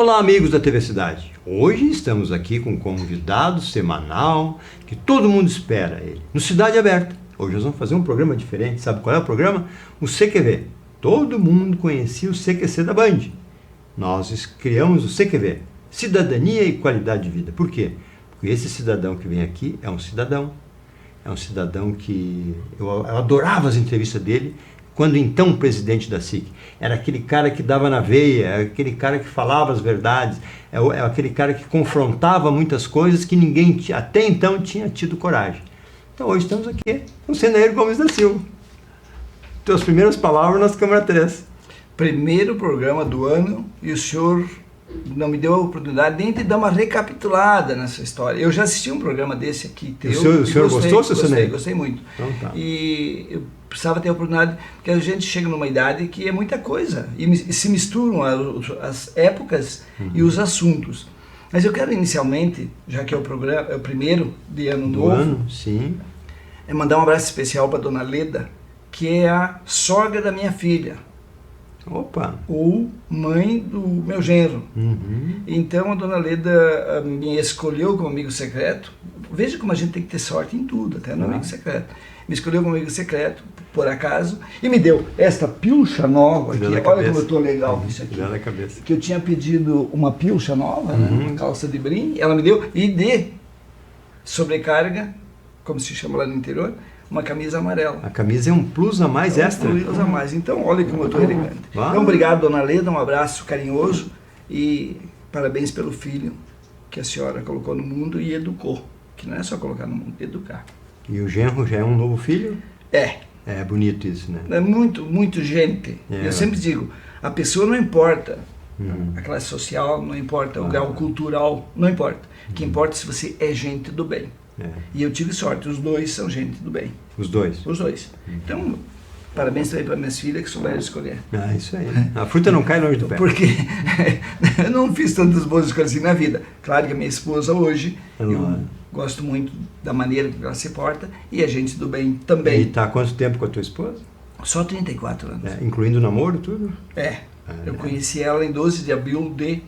Olá, amigos da TV Cidade. Hoje estamos aqui com um convidado semanal que todo mundo espera ele, no Cidade Aberta. Hoje nós vamos fazer um programa diferente. Sabe qual é o programa? O CQV. Todo mundo conhecia o CQC da Band. Nós criamos o CQV, Cidadania e Qualidade de Vida. Por quê? Porque esse cidadão que vem aqui é um cidadão que eu adorava as entrevistas dele, quando então presidente da SIC. Era aquele cara que dava na veia, era aquele cara que falava as verdades, é aquele cara que confrontava muitas coisas que ninguém até então tinha tido coragem. Então hoje estamos aqui com o Senair Gomes da Silva. Tuas primeiras palavras nas Câmara 3. Primeiro programa do ano e o senhor não me deu a oportunidade nem de dar uma recapitulada nessa história. Eu já assisti um programa desse aqui teu. O senhor gostou, seu Senair? Gostei muito. Então, tá. E eu precisava ter a oportunidade, porque a gente chega numa idade que é muita coisa, e se misturam as épocas e os assuntos. Mas eu quero inicialmente, já que é o primeiro de ano novo, sim, é mandar um abraço especial para a dona Leda, que é a sogra da minha filha. Opa! Ou mãe do meu genro. Então a dona Leda me escolheu como amigo secreto. Veja como a gente tem que ter sorte em tudo, até no amigo secreto. Me escolheu como amigo secreto, por acaso, e me deu esta pilcha nova aqui. Olha como eu estou legal com isso aqui. Que eu tinha pedido uma pilcha nova, né? Uma calça de brim, ela me deu, e de sobrecarga, como se chama lá no interior, uma camisa amarela. A camisa é um plus a mais extra. Um plus a mais. Então, olha como eu estou elegante. Então, obrigado, dona Leda, um abraço carinhoso e parabéns pelo filho que a senhora colocou no mundo e educou. Que não é só colocar no mundo, educar. E o genro já é um novo filho? É. É bonito isso, né? É muito gente. Eu sempre digo, a pessoa não importa, a classe social não importa, o grau cultural não importa. O que importa é se você é gente do bem. E eu tive sorte, os dois são gente do bem. Os dois? Os dois. Então, parabéns também para minhas filhas que souberam escolher. Isso aí. A fruta não cai longe do pé. Porque eu não fiz tantas boas escolhas assim na vida. Claro que a minha esposa hoje, eu gosto muito da maneira que ela se porta, e a gente do bem também. E está há quanto tempo com a tua esposa? Só 34 anos. Incluindo o namoro, tudo? Eu conheci ela em 12 de abril de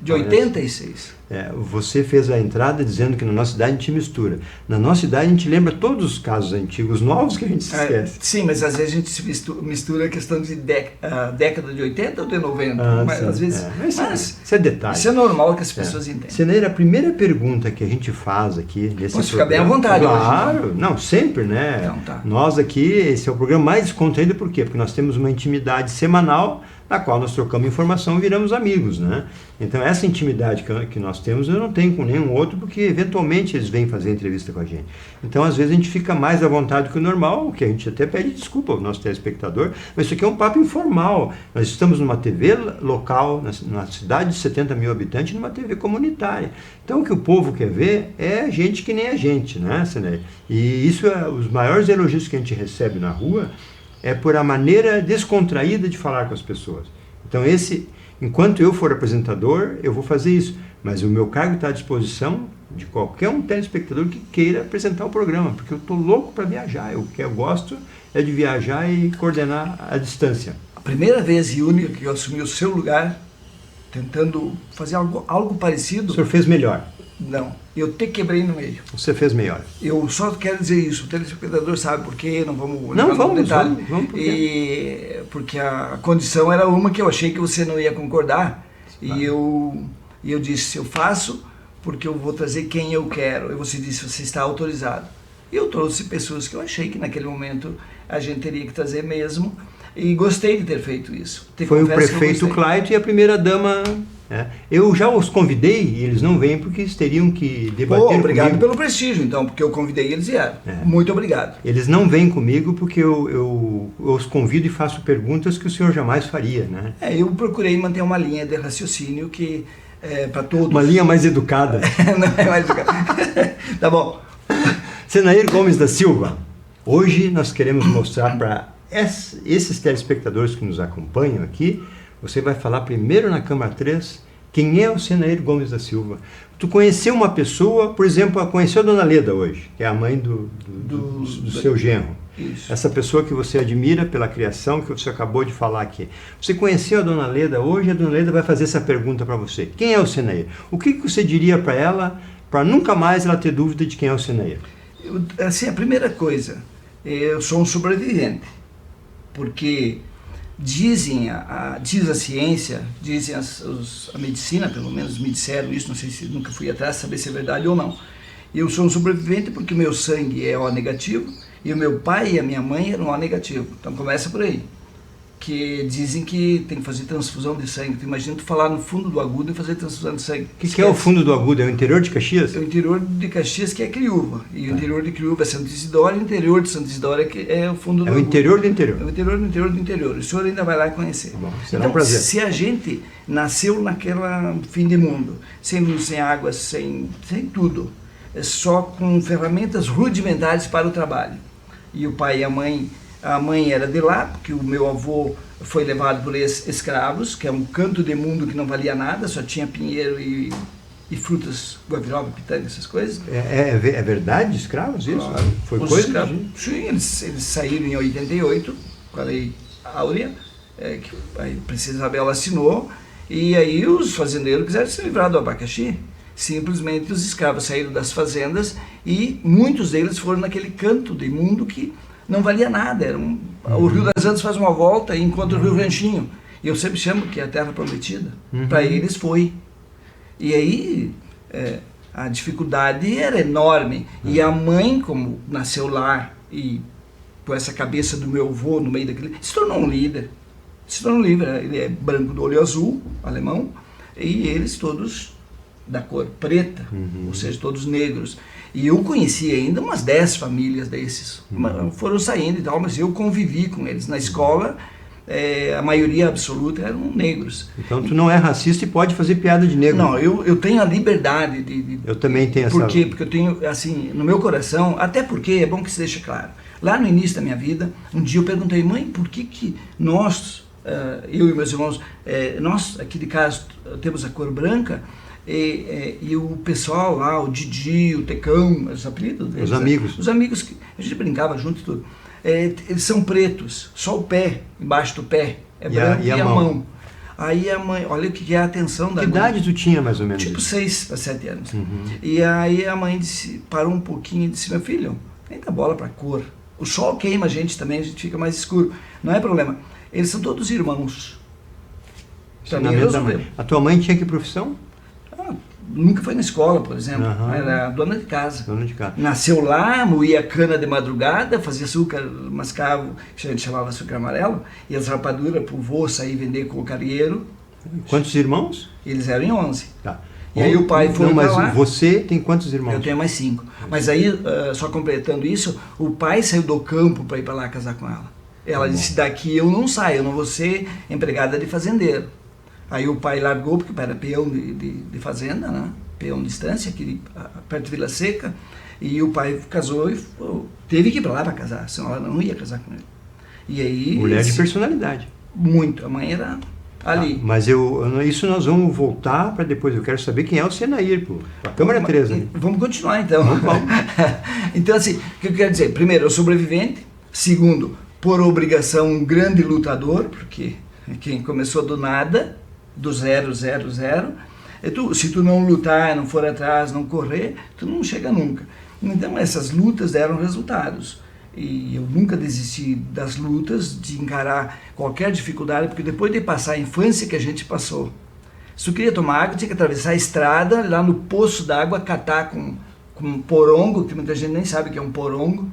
86. Você fez a entrada dizendo que na nossa cidade a gente mistura. Na nossa cidade a gente lembra todos os casos antigos, novos que a gente se esquece. Sim, mas às vezes a gente se mistura a questão de década de 80 ou de 90. Mas às vezes. Isso é detalhe. Isso é normal que as pessoas entendem. Senair, a primeira pergunta que a gente faz aqui nesse Posso ficar bem à vontade hoje? Claro, não, sempre, né? Então, tá. Nós aqui, esse é o programa mais descontraído, por quê? Porque nós temos uma intimidade semanal na qual nós trocamos informação e viramos amigos, né? Então essa intimidade que nós temos eu não tenho com nenhum outro, porque eventualmente eles vêm fazer entrevista com a gente. Então às vezes a gente fica mais à vontade que o normal, que a gente até pede desculpa ao nosso telespectador, mas isso aqui é um papo informal. Nós estamos numa TV local, na cidade de 70 mil habitantes, numa TV comunitária. Então o que o povo quer ver é gente que nem a gente, né, Senair? E isso é os maiores elogios que a gente recebe na rua, é por a maneira descontraída de falar com as pessoas. Então enquanto eu for apresentador, eu vou fazer isso. Mas o meu cargo está à disposição de qualquer um telespectador que queira apresentar o programa, porque eu estou louco para viajar. O que eu gosto é de viajar e coordenar a distância. A primeira vez e única que eu assumi o seu lugar, tentando fazer algo parecido... O senhor fez melhor. Não, eu te quebrei no meio. Você fez melhor. Eu só quero dizer isso, o telespectador sabe por quê, não vamos... Não, vamos porque a condição era uma que eu achei que você não ia concordar, e eu disse, eu faço porque eu vou trazer quem eu quero, e você disse, você está autorizado. E eu trouxe pessoas que eu achei que naquele momento a gente teria que trazer mesmo, e gostei de ter feito isso. Foi o prefeito Clayton e a primeira-dama... Eu já os convidei e eles não vêm porque eles teriam que debater obrigado comigo. Pelo prestígio, então, porque eu convidei e eles vieram. Muito obrigado. Eles não vêm comigo porque eu os convido e faço perguntas que o senhor jamais faria, né? Eu procurei manter uma linha de raciocínio que para todos... Uma linha mais educada. Não é mais educada. Tá bom. Senair Gomes da Silva, hoje nós queremos mostrar para esses telespectadores que nos acompanham aqui. Você vai falar primeiro na Câmara 3 quem é o Senair Gomes da Silva. Tu conheceu uma pessoa, por exemplo, conheceu a dona Leda hoje, que é a mãe do seu genro. Isso. Essa pessoa que você admira pela criação, que você acabou de falar aqui. Você conheceu a Dona Leda hoje, a Dona Leda vai fazer essa pergunta para você. Quem é o Senair? O que você diria para ela, para nunca mais ela ter dúvida de quem é o Senair? Assim, a primeira coisa, eu sou um sobrevivente, porque diz a ciência, dizem a medicina, pelo menos me disseram isso, não sei se nunca fui atrás saber se é verdade ou não. Eu sou um sobrevivente porque o meu sangue é O negativo e o meu pai e a minha mãe eram O negativo. Então começa por aí. Que dizem que tem que fazer transfusão de sangue. Tu imagina tu falar no fundo do Agudo e fazer transfusão de sangue. O que é o fundo do Agudo? É o interior de Caxias? É o interior de Caxias, que é Criúva. E o interior de Criúva é Santo Isidoro, e o interior de Santo Isidoro é o fundo do Agudo. É o interior do interior? É o interior do interior do interior. O senhor ainda vai lá conhecer. Bom, será então, um prazer. se a gente nasceu naquela fim de mundo, sem luz, sem água, sem tudo, só com ferramentas rudimentares para o trabalho. E o pai e a mãe era de lá, porque o meu avô foi levado por escravos, que é um canto de mundo que não valia nada, só tinha pinheiro e frutas, guaviroba, pitanga, essas coisas. É verdade, escravos isso? Foi Os coisa? escravos, sim, eles saíram em 88, com a Lei Áurea, que a Princesa Isabel assinou, e aí os fazendeiros quiseram se livrar do abacaxi. Simplesmente os escravos saíram das fazendas e muitos deles foram naquele canto de mundo que não valia nada. O Rio das Antas faz uma volta e encontra o Rio Ranchinho. E eu sempre chamo que é a terra prometida. Para eles foi. E aí a dificuldade era enorme. E a mãe, como nasceu lá e com essa cabeça do meu avô no meio daquele, se tornou um líder. Se tornou um líder. Ele é branco do olho azul, alemão, e eles todos da cor preta, ou seja, todos negros. E eu conheci ainda umas 10 famílias desses. Foram saindo e tal, mas eu convivi com eles. Na escola, a maioria absoluta eram negros. Então tu não é racista e pode fazer piada de negro? Não, eu tenho a liberdade de... Eu também tenho essa... Por quê? Porque eu tenho, assim, no meu coração, até porque é bom que se deixe claro. Lá no início da minha vida, um dia eu perguntei, mãe, por que nós, eu e meus irmãos, nós aqui de casa temos a cor branca, e o pessoal lá, o Didi, o Tecão, os apelidos deles, os amigos que a gente brincava junto e tudo, eles são pretos, só o pé, embaixo do pé é branco, e a mão. Aí a mãe, olha o que é a atenção da... Que idade tu tinha mais ou menos? Tipo 6 para 7 anos. E aí a mãe parou um pouquinho e disse, meu filho, nem dá bola para cor. O sol queima a gente também, a gente fica mais escuro. Não é problema. Eles são todos irmãos. A tua mãe tinha que profissão? Nunca foi na escola, por exemplo. Era dona de casa. Dona de casa. Nasceu lá, moía cana de madrugada, fazia açúcar, mascavo, que a gente chamava açúcar amarelo, e as rapaduras pro vô sair vender com o carieiro. Quantos irmãos? Eles eram em 11. Tá. E aí o pai foi mas lá. Você tem quantos irmãos? Eu tenho mais 5. Mas aí, só completando isso, o pai saiu do campo para ir para lá casar com ela. Ela disse, daqui eu não saio, eu não vou ser empregada de fazendeiro. Aí o pai largou, porque o pai era peão de fazenda, né? Peão de estância, aqui perto de Vila Seca, e o pai casou e teve que ir para lá para casar, senão ela não ia casar com ele. E aí... Mulher de personalidade. Muito, a mãe era ali. Mas isso nós vamos voltar para depois, eu quero saber quem é o Senair, pô. A Câmara 13. Né? Vamos continuar então. Vamos. Então assim, o que eu quero dizer? Primeiro, eu sou sobrevivente. Segundo, por obrigação, um grande lutador, porque quem começou do nada... do 0, 0, 0, se tu não lutar, não for atrás, não correr, tu não chega nunca. Então essas lutas deram resultados. E eu nunca desisti das lutas, de encarar qualquer dificuldade, porque depois de passar a infância que a gente passou, se tu queria tomar água, tinha que atravessar a estrada, lá no poço d'água, catar com um porongo, que muita gente nem sabe o que é um porongo,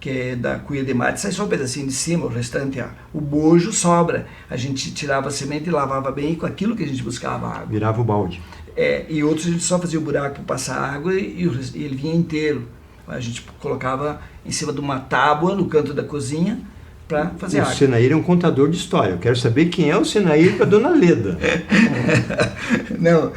que é da cuia de mate, sai só um pedacinho de cima, o restante, o bojo sobra. A gente tirava a semente e lavava bem, e com aquilo que a gente buscava água. Virava o balde. E outros a gente só fazia o buraco para passar água e ele vinha inteiro. A gente colocava em cima de uma tábua no canto da cozinha para fazer água. O Senair é um contador de história. Eu quero saber quem é o Senair para a Dona Leda. Não,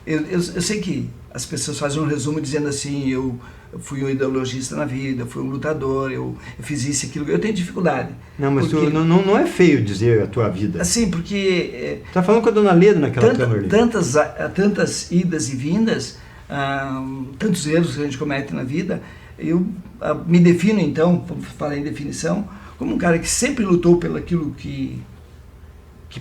eu sei que as pessoas fazem um resumo dizendo assim, eu fui um ideologista na vida, fui um lutador, eu fiz isso e aquilo. Eu tenho dificuldade. Não, mas porque, não é feio dizer a tua vida. Assim, porque... Tá falando com a Dona Leda naquela câmera ali. Tantas idas e vindas, tantos erros que a gente comete na vida, eu me defino, então, vou falar em definição, como um cara que sempre lutou pelo aquilo que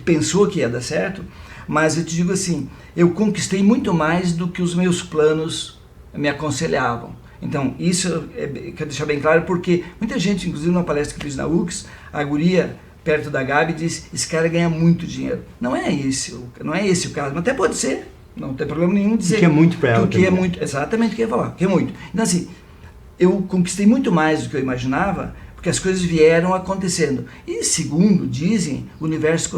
pensou que ia dar certo, mas eu te digo assim, eu conquistei muito mais do que os meus planos me aconselhavam. Então, isso quero deixar bem claro, porque muita gente, inclusive numa palestra que eu fiz na UX, a guria perto da Gabi diz, esse cara ganha muito dinheiro. Não é esse o caso, mas até pode ser, não tem problema nenhum dizer. Que é muito para ela. Que é muito, exatamente o que eu ia falar, que é muito. Então assim, eu conquistei muito mais do que eu imaginava, porque as coisas vieram acontecendo. E segundo dizem, o universo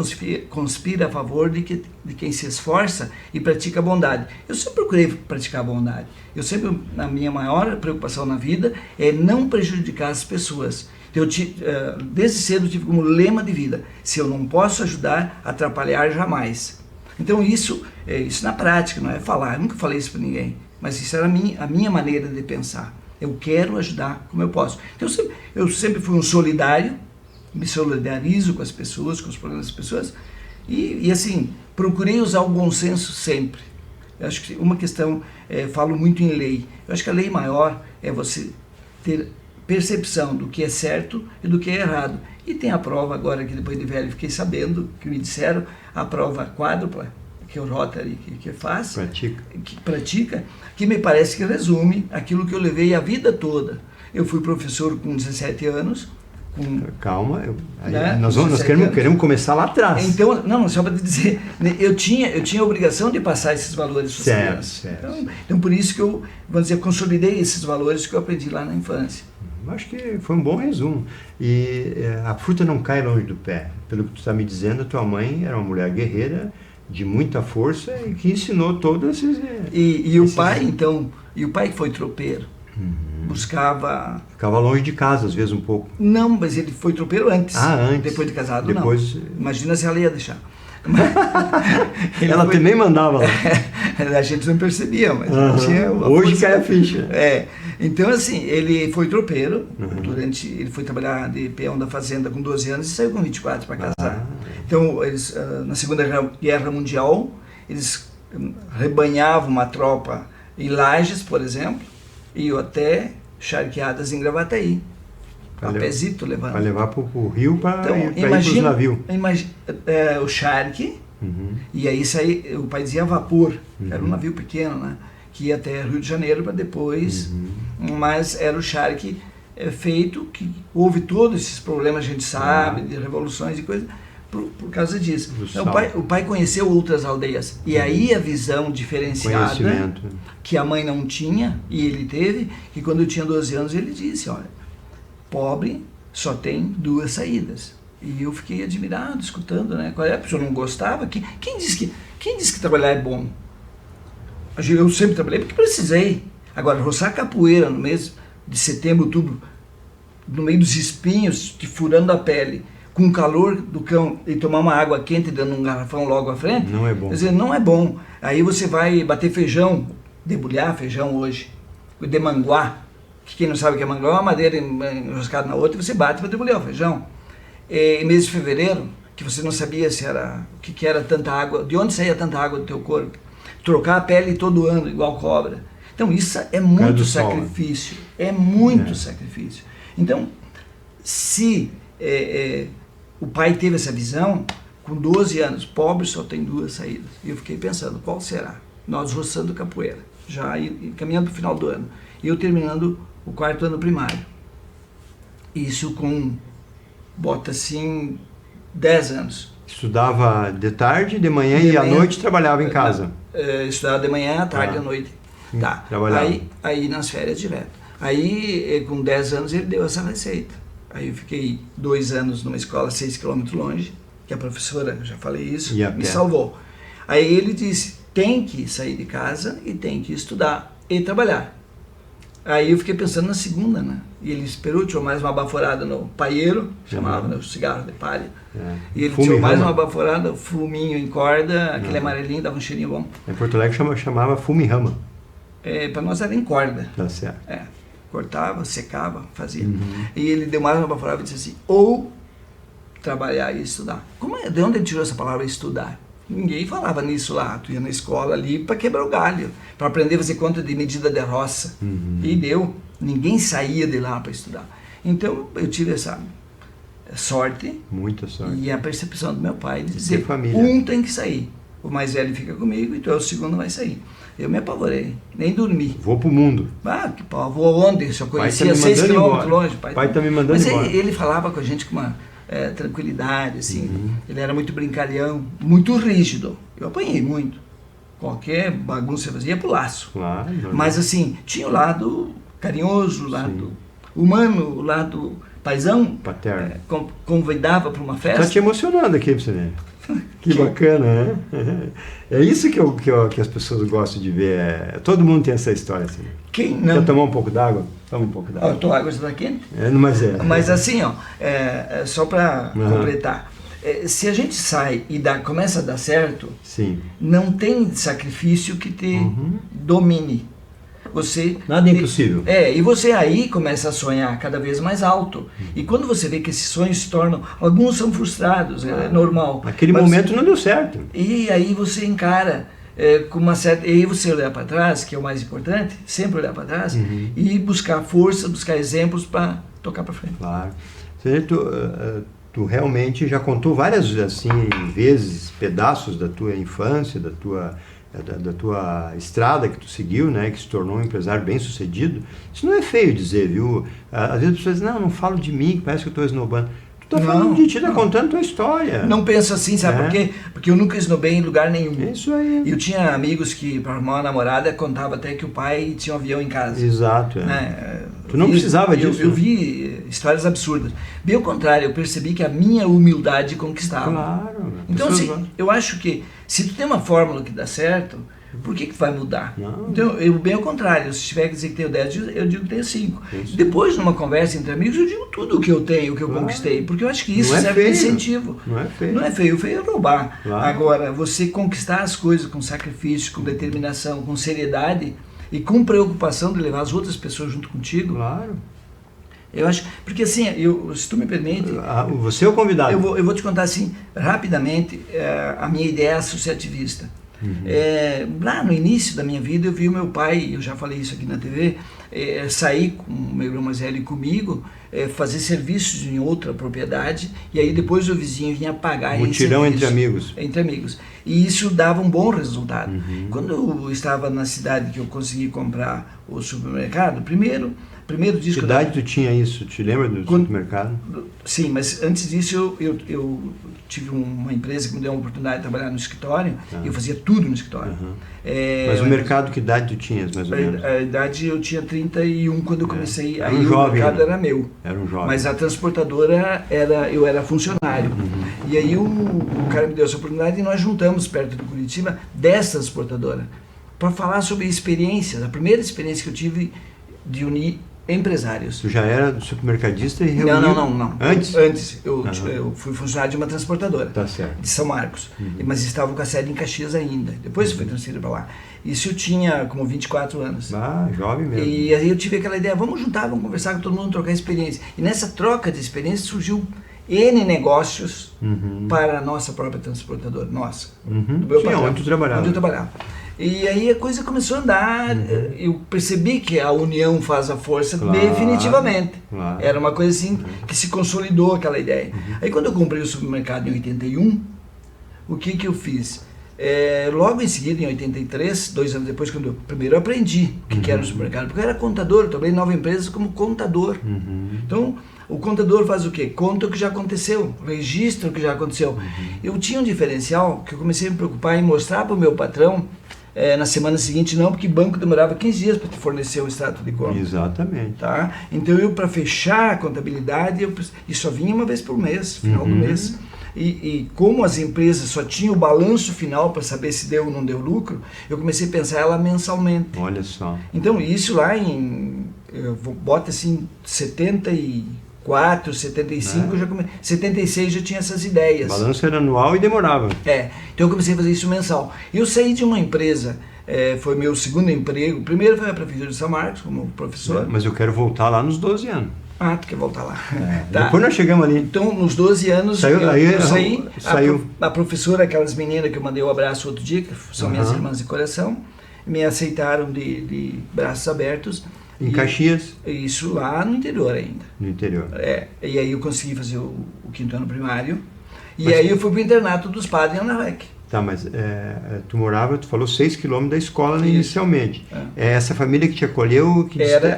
conspira a favor de quem se esforça e pratica a bondade. Eu sempre procurei praticar a bondade. Eu sempre, a minha maior preocupação na vida é não prejudicar as pessoas. Desde cedo eu tive como lema de vida, se eu não posso ajudar, atrapalhar jamais. Então isso na prática, não é falar, eu nunca falei isso para ninguém, mas isso era a minha maneira de pensar. Eu quero ajudar como eu posso. Então eu sempre fui um solidário, me solidarizo com as pessoas, com os problemas das pessoas, e assim, procurei usar o bom senso sempre. Eu acho que uma questão, falo muito em lei, eu acho que a lei maior é você ter percepção do que é certo e do que é errado. E tem a prova agora, que depois de velho fiquei sabendo, que me disseram, a prova quádrupla, que é o Rotary que faz, pratica, que me parece que resume aquilo que eu levei a vida toda. Eu fui professor com 17 anos. Calma, nós queremos começar lá atrás. Então, não, só para te dizer, eu tinha a obrigação de passar esses valores para as crianças. Certo. Então, por isso que eu, vamos dizer, consolidei esses valores que eu aprendi lá na infância. Acho que foi um bom resumo. E a fruta não cai longe do pé. Pelo que tu está me dizendo, a tua mãe era uma mulher guerreira, de muita força, e que ensinou todos esses... E o pai, então, o pai que foi tropeiro, buscava... Ficava longe de casa, às vezes, um pouco. Não, mas ele foi tropeiro antes. Antes. Depois de casado, depois... não. Imagina se ela ia deixar. Ela também mandava lá. A gente não percebia, mas tinha hoje cai a ficha. Então, assim, ele foi tropeiro, ele foi trabalhar de peão da fazenda com 12 anos e saiu com 24 para casar. Então, eles, na Segunda Guerra Mundial, eles rebanhavam uma tropa em Lages, por exemplo, e iam até charqueadas em Gravataí. A pezito levando. Para levar para o rio, para ir para os navios. O charque, e aí o pai dizia vapor, era um navio pequeno, né? Que ia até Rio de Janeiro para depois, mas era o charque feito, que houve todos esses problemas, a gente sabe, de revoluções e coisas, por causa disso. Então, o pai conheceu outras aldeias, e aí a visão diferenciada, que a mãe não tinha, e ele teve, que quando eu tinha 12 anos ele disse, olha, pobre só tem 2 saídas. E eu fiquei admirado, escutando, né? Qual é? A pessoa não gostava? Quem disse que trabalhar é bom? Eu sempre trabalhei porque precisei. Agora, roçar capoeira no mês de setembro, outubro, no meio dos espinhos, te furando a pele, com o calor do cão, e tomar uma água quente dando um garrafão logo à frente, não é bom. Quer dizer, não é bom. Aí você vai bater feijão, debulhar feijão hoje, demanguar, que quem não sabe o que é manguá, é uma madeira enroscada na outra, e você bate para debulhar o feijão. Em mês de fevereiro, que você não sabia se era, o que era tanta água, de onde saía tanta água do teu corpo, trocar a pele todo ano, igual cobra. Então isso é muito sacrifício, é muito sacrifício. Então, se o pai teve essa visão, com 12 anos, pobre só tem 2 saídas. E eu fiquei pensando, qual será? Nós roçando capoeira, já caminhando para o final do ano. E eu terminando o 4º ano primário. Isso com, bota assim, 10 anos. Estudava de tarde, de manhã e à noite trabalhava em casa? Estudava de manhã, à tarde e à noite. Tá. Aí nas férias direto. Aí com 10 anos ele deu essa receita. Aí eu fiquei 2 anos numa escola 6 km longe, que a professora, já falei isso, me salvou. Aí ele disse, tem que sair de casa e tem que estudar e trabalhar. Aí eu fiquei pensando na segunda, né? E ele esperou, tinha mais uma baforada no paieiro, chamava, né, o cigarro de palha. E ele tinha mais uma baforada, fuminho em corda, aquele amarelinho, dava um cheirinho bom. Em Porto Alegre chamava fume-rama. Para nós era em corda. Tá certo. Cortava, secava, fazia. E ele deu mais uma baforada e disse assim, ou trabalhar e estudar. De onde ele tirou essa palavra estudar? Ninguém falava nisso lá. Tu ia na escola ali para quebrar o galho, para aprender a fazer conta de medida de roça. E deu. Ninguém saía de lá para estudar. Então eu tive essa sorte. Muita sorte. E a percepção do meu pai de dizer, família. um tem que sair. O mais velho fica comigo e tu é o segundo, vai sair. Eu me apavorei, nem dormi. Vou pro mundo. Ah, que pau, vou onde? Se eu conhecia Pai tá me 6 mandando quilômetros embora. longe. Pai tá me mandando Mas embora. ele falava com a gente com uma tranquilidade, assim. Ele era muito brincalhão, muito rígido. Eu apanhei muito. Qualquer bagunça eu fazia pro laço. Claro. Mas assim, tinha o lado carinhoso, o lado humano, o lado paizão. Paterno. Convidava para uma festa. Tá te emocionando aqui pra você ver. Que bacana, né? É isso que as pessoas gostam de ver. Todo mundo tem essa história assim. Quem não? Quer tomar um pouco d'água? Toma um pouco d'água. A tua água está quente? Mas é. Mas assim, ó, só para completar. Se a gente sai e começa a dar certo, Sim. não tem sacrifício que te domine. Você Nada é impossível. E você aí começa a sonhar cada vez mais alto. E quando você vê que esses sonhos se tornam, alguns são frustrados, é normal. Naquele momento não deu certo. E aí você encara com uma certa, e aí você olhar para trás, que é o mais importante, sempre olhar para trás e buscar força, buscar exemplos para tocar para frente. Claro. Tu realmente já contou várias assim vezes pedaços da tua infância, da tua estrada que tu seguiu, né, que se tornou um empresário bem sucedido. Isso não é feio dizer, viu? Às vezes as pessoas dizem, não falo de mim, parece que eu estou esnobando. Tu tá falando de ti, tá contando tua história. Não penso assim, sabe por quê? Porque eu nunca esnobei em lugar nenhum. É isso aí. Eu tinha amigos que, para arrumar uma namorada, contava até que o pai tinha um avião em casa. Exato. Né? Tu não precisava disso. Eu vi histórias absurdas. Bem ao contrário, eu percebi que a minha humildade conquistava. Claro. Então, assim, eu acho que se tu tem uma fórmula que dá certo, por que tu vai mudar? Não. Então, bem ao contrário, se tiver que dizer que tenho 10, eu digo que tenho 5. Isso. Depois, numa conversa entre amigos, eu digo tudo o que eu tenho, o que eu conquistei, porque eu acho que isso serve de incentivo. Não é feio. Não é feio, o feio é roubar. Claro. Agora, você conquistar as coisas com sacrifício, com determinação, com seriedade e com preocupação de levar as outras pessoas junto contigo. Claro. Eu acho, porque assim, se tu me permite, você é o convidado. eu vou te contar assim, rapidamente, a minha ideia associativista. Lá no início da minha vida eu vi o meu pai, eu já falei isso aqui na TV, sair com o meu irmão mais velho e comigo, fazer serviços em outra propriedade, e aí depois o vizinho vinha pagar esse mutirão serviço. entre amigos. Entre amigos. E isso dava um bom resultado. Quando eu estava na cidade que eu consegui comprar o supermercado, primeiro disco... Que idade tu tinha isso? Te lembra do supermercado? Sim, mas antes disso eu tive uma empresa que me deu uma oportunidade de trabalhar no escritório, e eu fazia tudo no escritório. Mas o mercado, que idade tu tinhas, mais ou menos? A idade eu tinha 31 quando eu comecei, Era aí um jovem, o mercado né? era meu. Era um jovem. Mas a transportadora, eu era funcionário. E aí o cara me deu essa oportunidade e nós juntamos perto de Curitiba 10 transportadoras para falar sobre experiências, a primeira experiência que eu tive de unir empresários. Tu já era supermercadista e reuniu? Não. Antes. Eu fui funcionário de uma transportadora. Tá certo. De São Marcos. Mas estava com a sede em Caxias ainda. Depois foi transferido para lá. Isso eu tinha como 24 anos. Jovem mesmo. E aí eu tive aquela ideia, vamos juntar, vamos conversar com todo mundo, trocar experiência. E nessa troca de experiência surgiu N negócios para a nossa própria transportadora. Nossa. Do meu patrão, onde tu trabalhava. Onde eu trabalhava. E aí a coisa começou a andar, eu percebi que a união faz a força definitivamente. Claro. Era uma coisa assim que se consolidou aquela ideia. Aí quando eu comprei o supermercado em 81, o que eu fiz? Logo em seguida, em 83, 2 anos depois, quando primeiro eu aprendi o que era o supermercado, porque eu era contador, eu trabalhei em 9 empresas como contador. Então, o contador faz o quê? Conta o que já aconteceu, registra o que já aconteceu. Eu tinha um diferencial que eu comecei a me preocupar em mostrar para o meu patrão na semana seguinte, não, porque o banco demorava 15 dias para te fornecer o extrato de conta. Exatamente. Tá? Então, para fechar a contabilidade, e só vinha uma vez por mês, final do mês. E como as empresas só tinham o balanço final para saber se deu ou não deu lucro, eu comecei a pensar ela mensalmente. Olha só. Então, isso lá bota assim, 74, 75, já 76 já tinha essas ideias. O balanço era anual e demorava. Então eu comecei a fazer isso mensal. Eu saí de uma empresa, foi meu segundo emprego, primeiro foi a Prefeitura de São Marcos, como professor. Mas eu quero voltar lá nos 12 anos. Ah, tu quer voltar lá. Tá. Depois nós chegamos ali. Então, nos 12 anos, eu saí. A professora, aquelas meninas que eu mandei o abraço outro dia, que são minhas irmãs de coração, me aceitaram de braços abertos. Em Caxias? Isso lá no interior ainda. No interior. E aí eu consegui fazer o 5º ano primário. E aí eu fui pro internato dos padres em Anarec. Tá, mas tu falou 6 quilômetros da escola inicialmente. Essa família que te acolheu...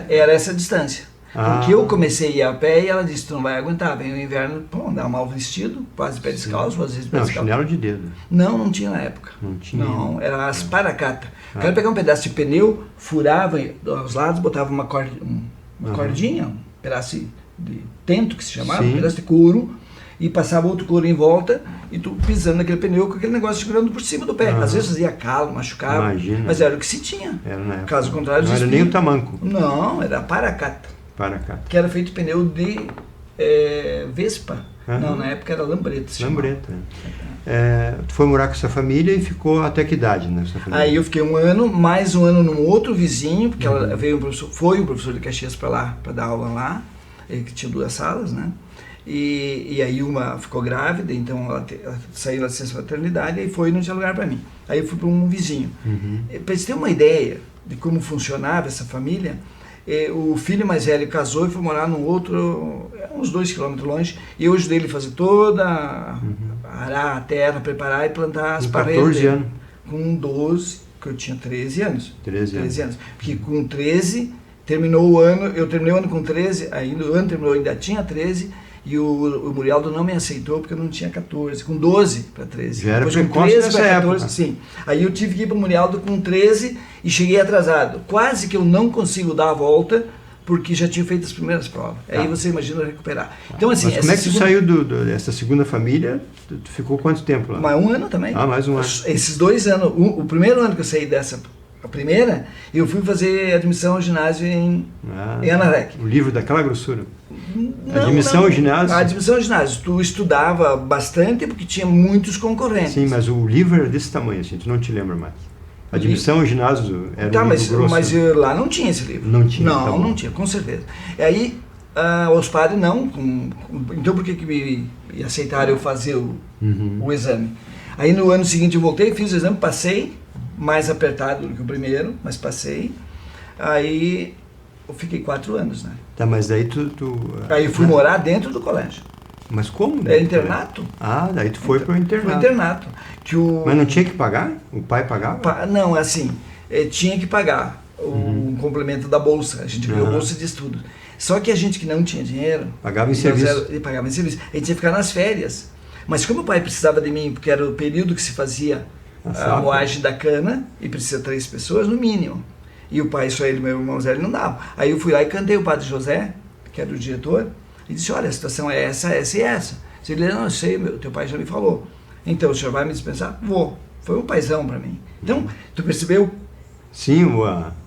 Era essa distância. Porque eu comecei a ir a pé e ela disse, tu não vai aguentar, vem o inverno, andar mal vestido, quase pé descalço, às vezes pé descalço. Chinelo de dedo. Não tinha na época. Não tinha? Não, era as paracatas. O cara pegava um pedaço de pneu, furava aos lados, botava uma cordinha, um pedaço de tento que se chamava, um pedaço de couro, e passava outro couro em volta, e tu pisando naquele pneu com aquele negócio segurando por cima do pé. Às vezes fazia calo, machucava, mas era o que se tinha. Caso contrário, não era nem o tamanco. Não, era a paracata. Que era feito pneu de Vespa. Não, na época era lambreta. Lambreta. Tu foi morar com essa família e ficou até que idade nessa família? Aí eu fiquei um ano, mais um ano num outro vizinho, porque ela foi um professor de Caxias para lá, para dar aula lá, que tinha 2 salas, né? E aí uma ficou grávida, então ela saiu da licença maternidade e foi e não tinha lugar para mim. Aí eu fui para um vizinho. Para você ter uma ideia de como funcionava essa família, o filho mais velho casou e foi morar num outro, uns 2 quilômetros longe, e eu ajudei ele a fazer toda, arar a terra, preparar e plantar as paredes. 14 anos. Com 12, que eu tinha 13 anos. 13 anos. Porque com 13, terminou o ano, eu terminei o ano com 13, ainda o ano terminou, eu ainda tinha 13, e o Murialdo não me aceitou porque eu não tinha 14, com 12 para 13. Já era depois com 13 para 14, época. Sim. Aí eu tive que ir para o Murialdo com 13 e cheguei atrasado. Quase que eu não consigo dar a volta porque já tinha feito as primeiras provas. Aí você imagina recuperar. Então, assim, mas como é que tu saiu dessa segunda família? Tu ficou quanto tempo lá? Mais um ano também. Mais um ano. Esses 2 anos, o primeiro ano que eu saí a primeira, eu fui fazer admissão ao ginásio em Anarec. O livro daquela grossura? Admissão ao ginásio? A admissão ao ginásio. Tu estudava bastante porque tinha muitos concorrentes. Sim, mas o livro era desse tamanho, assim, tu não te lembra mais. A admissão ao ginásio era um livro grosso. Mas lá não tinha esse livro. Não tinha? Não tinha, com certeza. E aí, os padres não. Então por que me aceitaram eu fazer o exame? Aí no ano seguinte eu voltei, fiz o exame, passei, mais apertado do que o primeiro, mas passei. Aí eu fiquei 4 anos, né? Tá, mas daí Aí eu fui morar dentro do colégio. Mas como? É internato. Daí tu foi para o internato. Foi internato. Mas não tinha que pagar? O pai pagava? Não, assim, tinha que pagar o complemento da bolsa. A gente ganhou bolsa de estudo. Só que a gente que não tinha dinheiro... Pagava em serviço. Pagava em serviço. A gente tinha que ficar nas férias. Mas como o pai precisava de mim, porque era o período que se fazia a moagem da cana, e precisa 3 pessoas no mínimo. E o pai, só ele e meu irmão Zé, ele não dava. Aí eu fui lá e cantei o padre José, que era o diretor, e disse, olha, a situação é essa, essa e essa. Ele disse, não, eu sei, teu pai já me falou. Então, o senhor vai me dispensar? Vou. Foi um paizão para mim. Então, tu percebeu? Sim,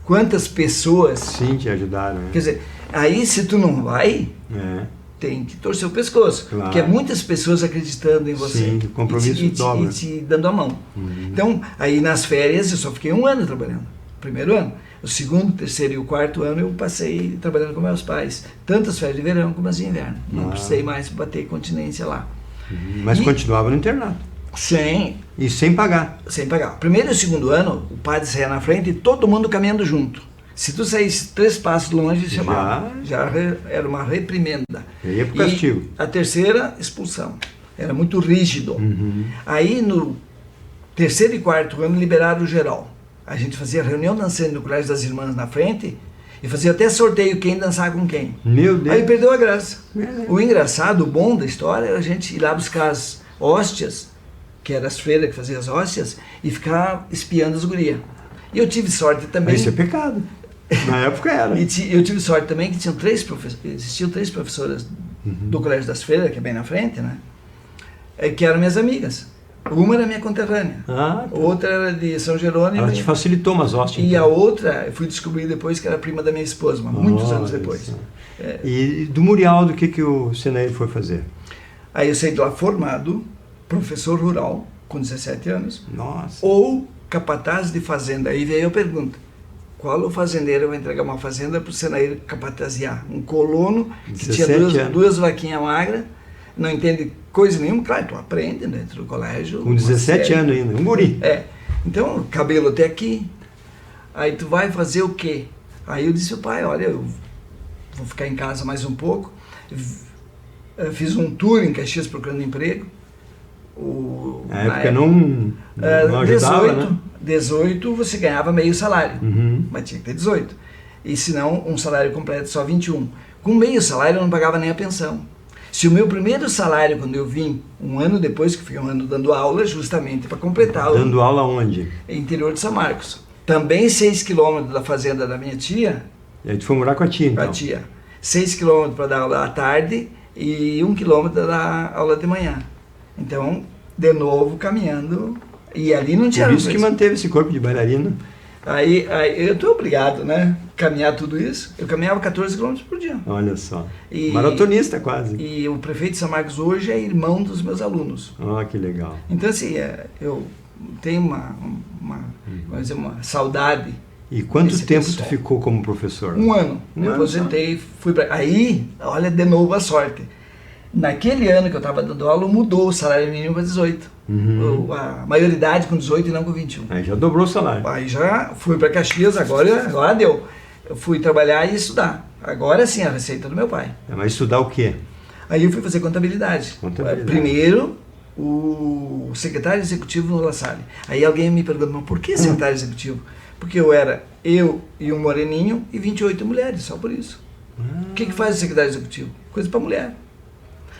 quantas pessoas... Sim, te ajudaram. Quer dizer, aí se tu não vai, tem que torcer o pescoço. Claro. Porque é muitas pessoas acreditando em você. Sim, compromisso dobra. E te dando a mão. Então, aí nas férias eu só fiquei 1 ano trabalhando. Primeiro ano. O 2º, 3º e o 4º ano eu passei trabalhando com meus pais. Tanto as férias de verão como as de inverno. Não precisei mais bater continência lá. Mas continuava no internato. Sim. E sem pagar. Sem pagar. Primeiro e o 2º ano, o padre saía na frente e todo mundo caminhando junto. Se tu saísse 3 passos longe, já era uma reprimenda. Ia pro castigo. E a 3ª, expulsão. Era muito rígido. Aí no 3º e 4º ano liberaram o geral. A gente fazia reunião dançando no Colégio das Irmãs na frente e fazia até sorteio quem dançar com quem. Meu Deus! Aí perdeu a graça. O engraçado, o bom da história era a gente ir lá buscar as hóstias, que eram as freiras que faziam as hóstias, e ficar espiando as gurias. E eu tive sorte também... Isso é pecado. Na época era. E eu tive sorte também que existiam 3 professoras do Colégio das Freiras, que é bem na frente, né? Que eram minhas amigas. Uma era minha conterrânea, outra era de São Jerônimo. Ela te facilitou umas hóstias. E então. A outra, eu fui descobrir depois que era prima da minha esposa, muitos anos depois. E do Murialdo, o que o Senair foi fazer? Aí eu saí de lá formado, professor rural, com 17 anos. Nossa. Ou capataz de fazenda. Aí veio a pergunta, qual o fazendeiro vai entregar uma fazenda para o Senair capataziar? Um colono que tinha 17 anos. duas vaquinhas magras, não entende coisa nenhuma, claro, tu aprende dentro do colégio. Com 17 série. anos ainda, um guri. Então, cabelo até aqui. Aí tu vai fazer o quê? Aí eu disse ao pai, olha, eu vou ficar em casa mais um pouco. Eu fiz um tour em Caxias procurando emprego. Na época não ajudava, 18, né? 18 você ganhava meio salário, Uhum. mas tinha que ter 18. E se não, um salário completo só 21. Com meio salário eu não pagava nem a pensão. Se o meu primeiro salário, quando eu vim, um ano depois, que fui um ano dando aula, justamente para completar Dando aula onde? interior de São Marcos. Também 6 quilômetros da fazenda da minha tia. E aí tu foi morar com a tia, então? A tia. 6 quilômetros para dar aula à tarde e 1 quilômetro para dar aula de manhã. Então, de novo, caminhando. E ali não tinha... Por isso que manteve esse corpo de bailarina. Aí eu estou obrigado, né? Caminhar tudo isso. Eu caminhava 14 quilômetros por dia. Olha só. E- Maratonista quase. E o prefeito de São Marcos hoje é irmão dos meus alunos. Ó, que legal. Então, assim, eu tenho vamos dizer, uma saudade. E quanto Esse tempo pessoal. tu ficou como professor? Um ano. Um Me ano aposentei, fui para... Aí, olha de novo a sorte. Naquele ano que eu estava dando aula, mudou o salário mínimo para 18. Uhum. A maioridade com 18 e não com 21. Aí já dobrou o salário. Aí já fui para Caxias, agora deu. Eu fui trabalhar e estudar. Agora sim, a receita do meu pai. Mas estudar o quê? Aí eu fui fazer contabilidade. Contabilidade. Primeiro, o secretário executivo no La Salle. Aí alguém me perguntou, mas por que secretário executivo? Porque eu e um moreninho e 28 mulheres, só por isso. O que faz o secretário executivo? Coisa para mulher.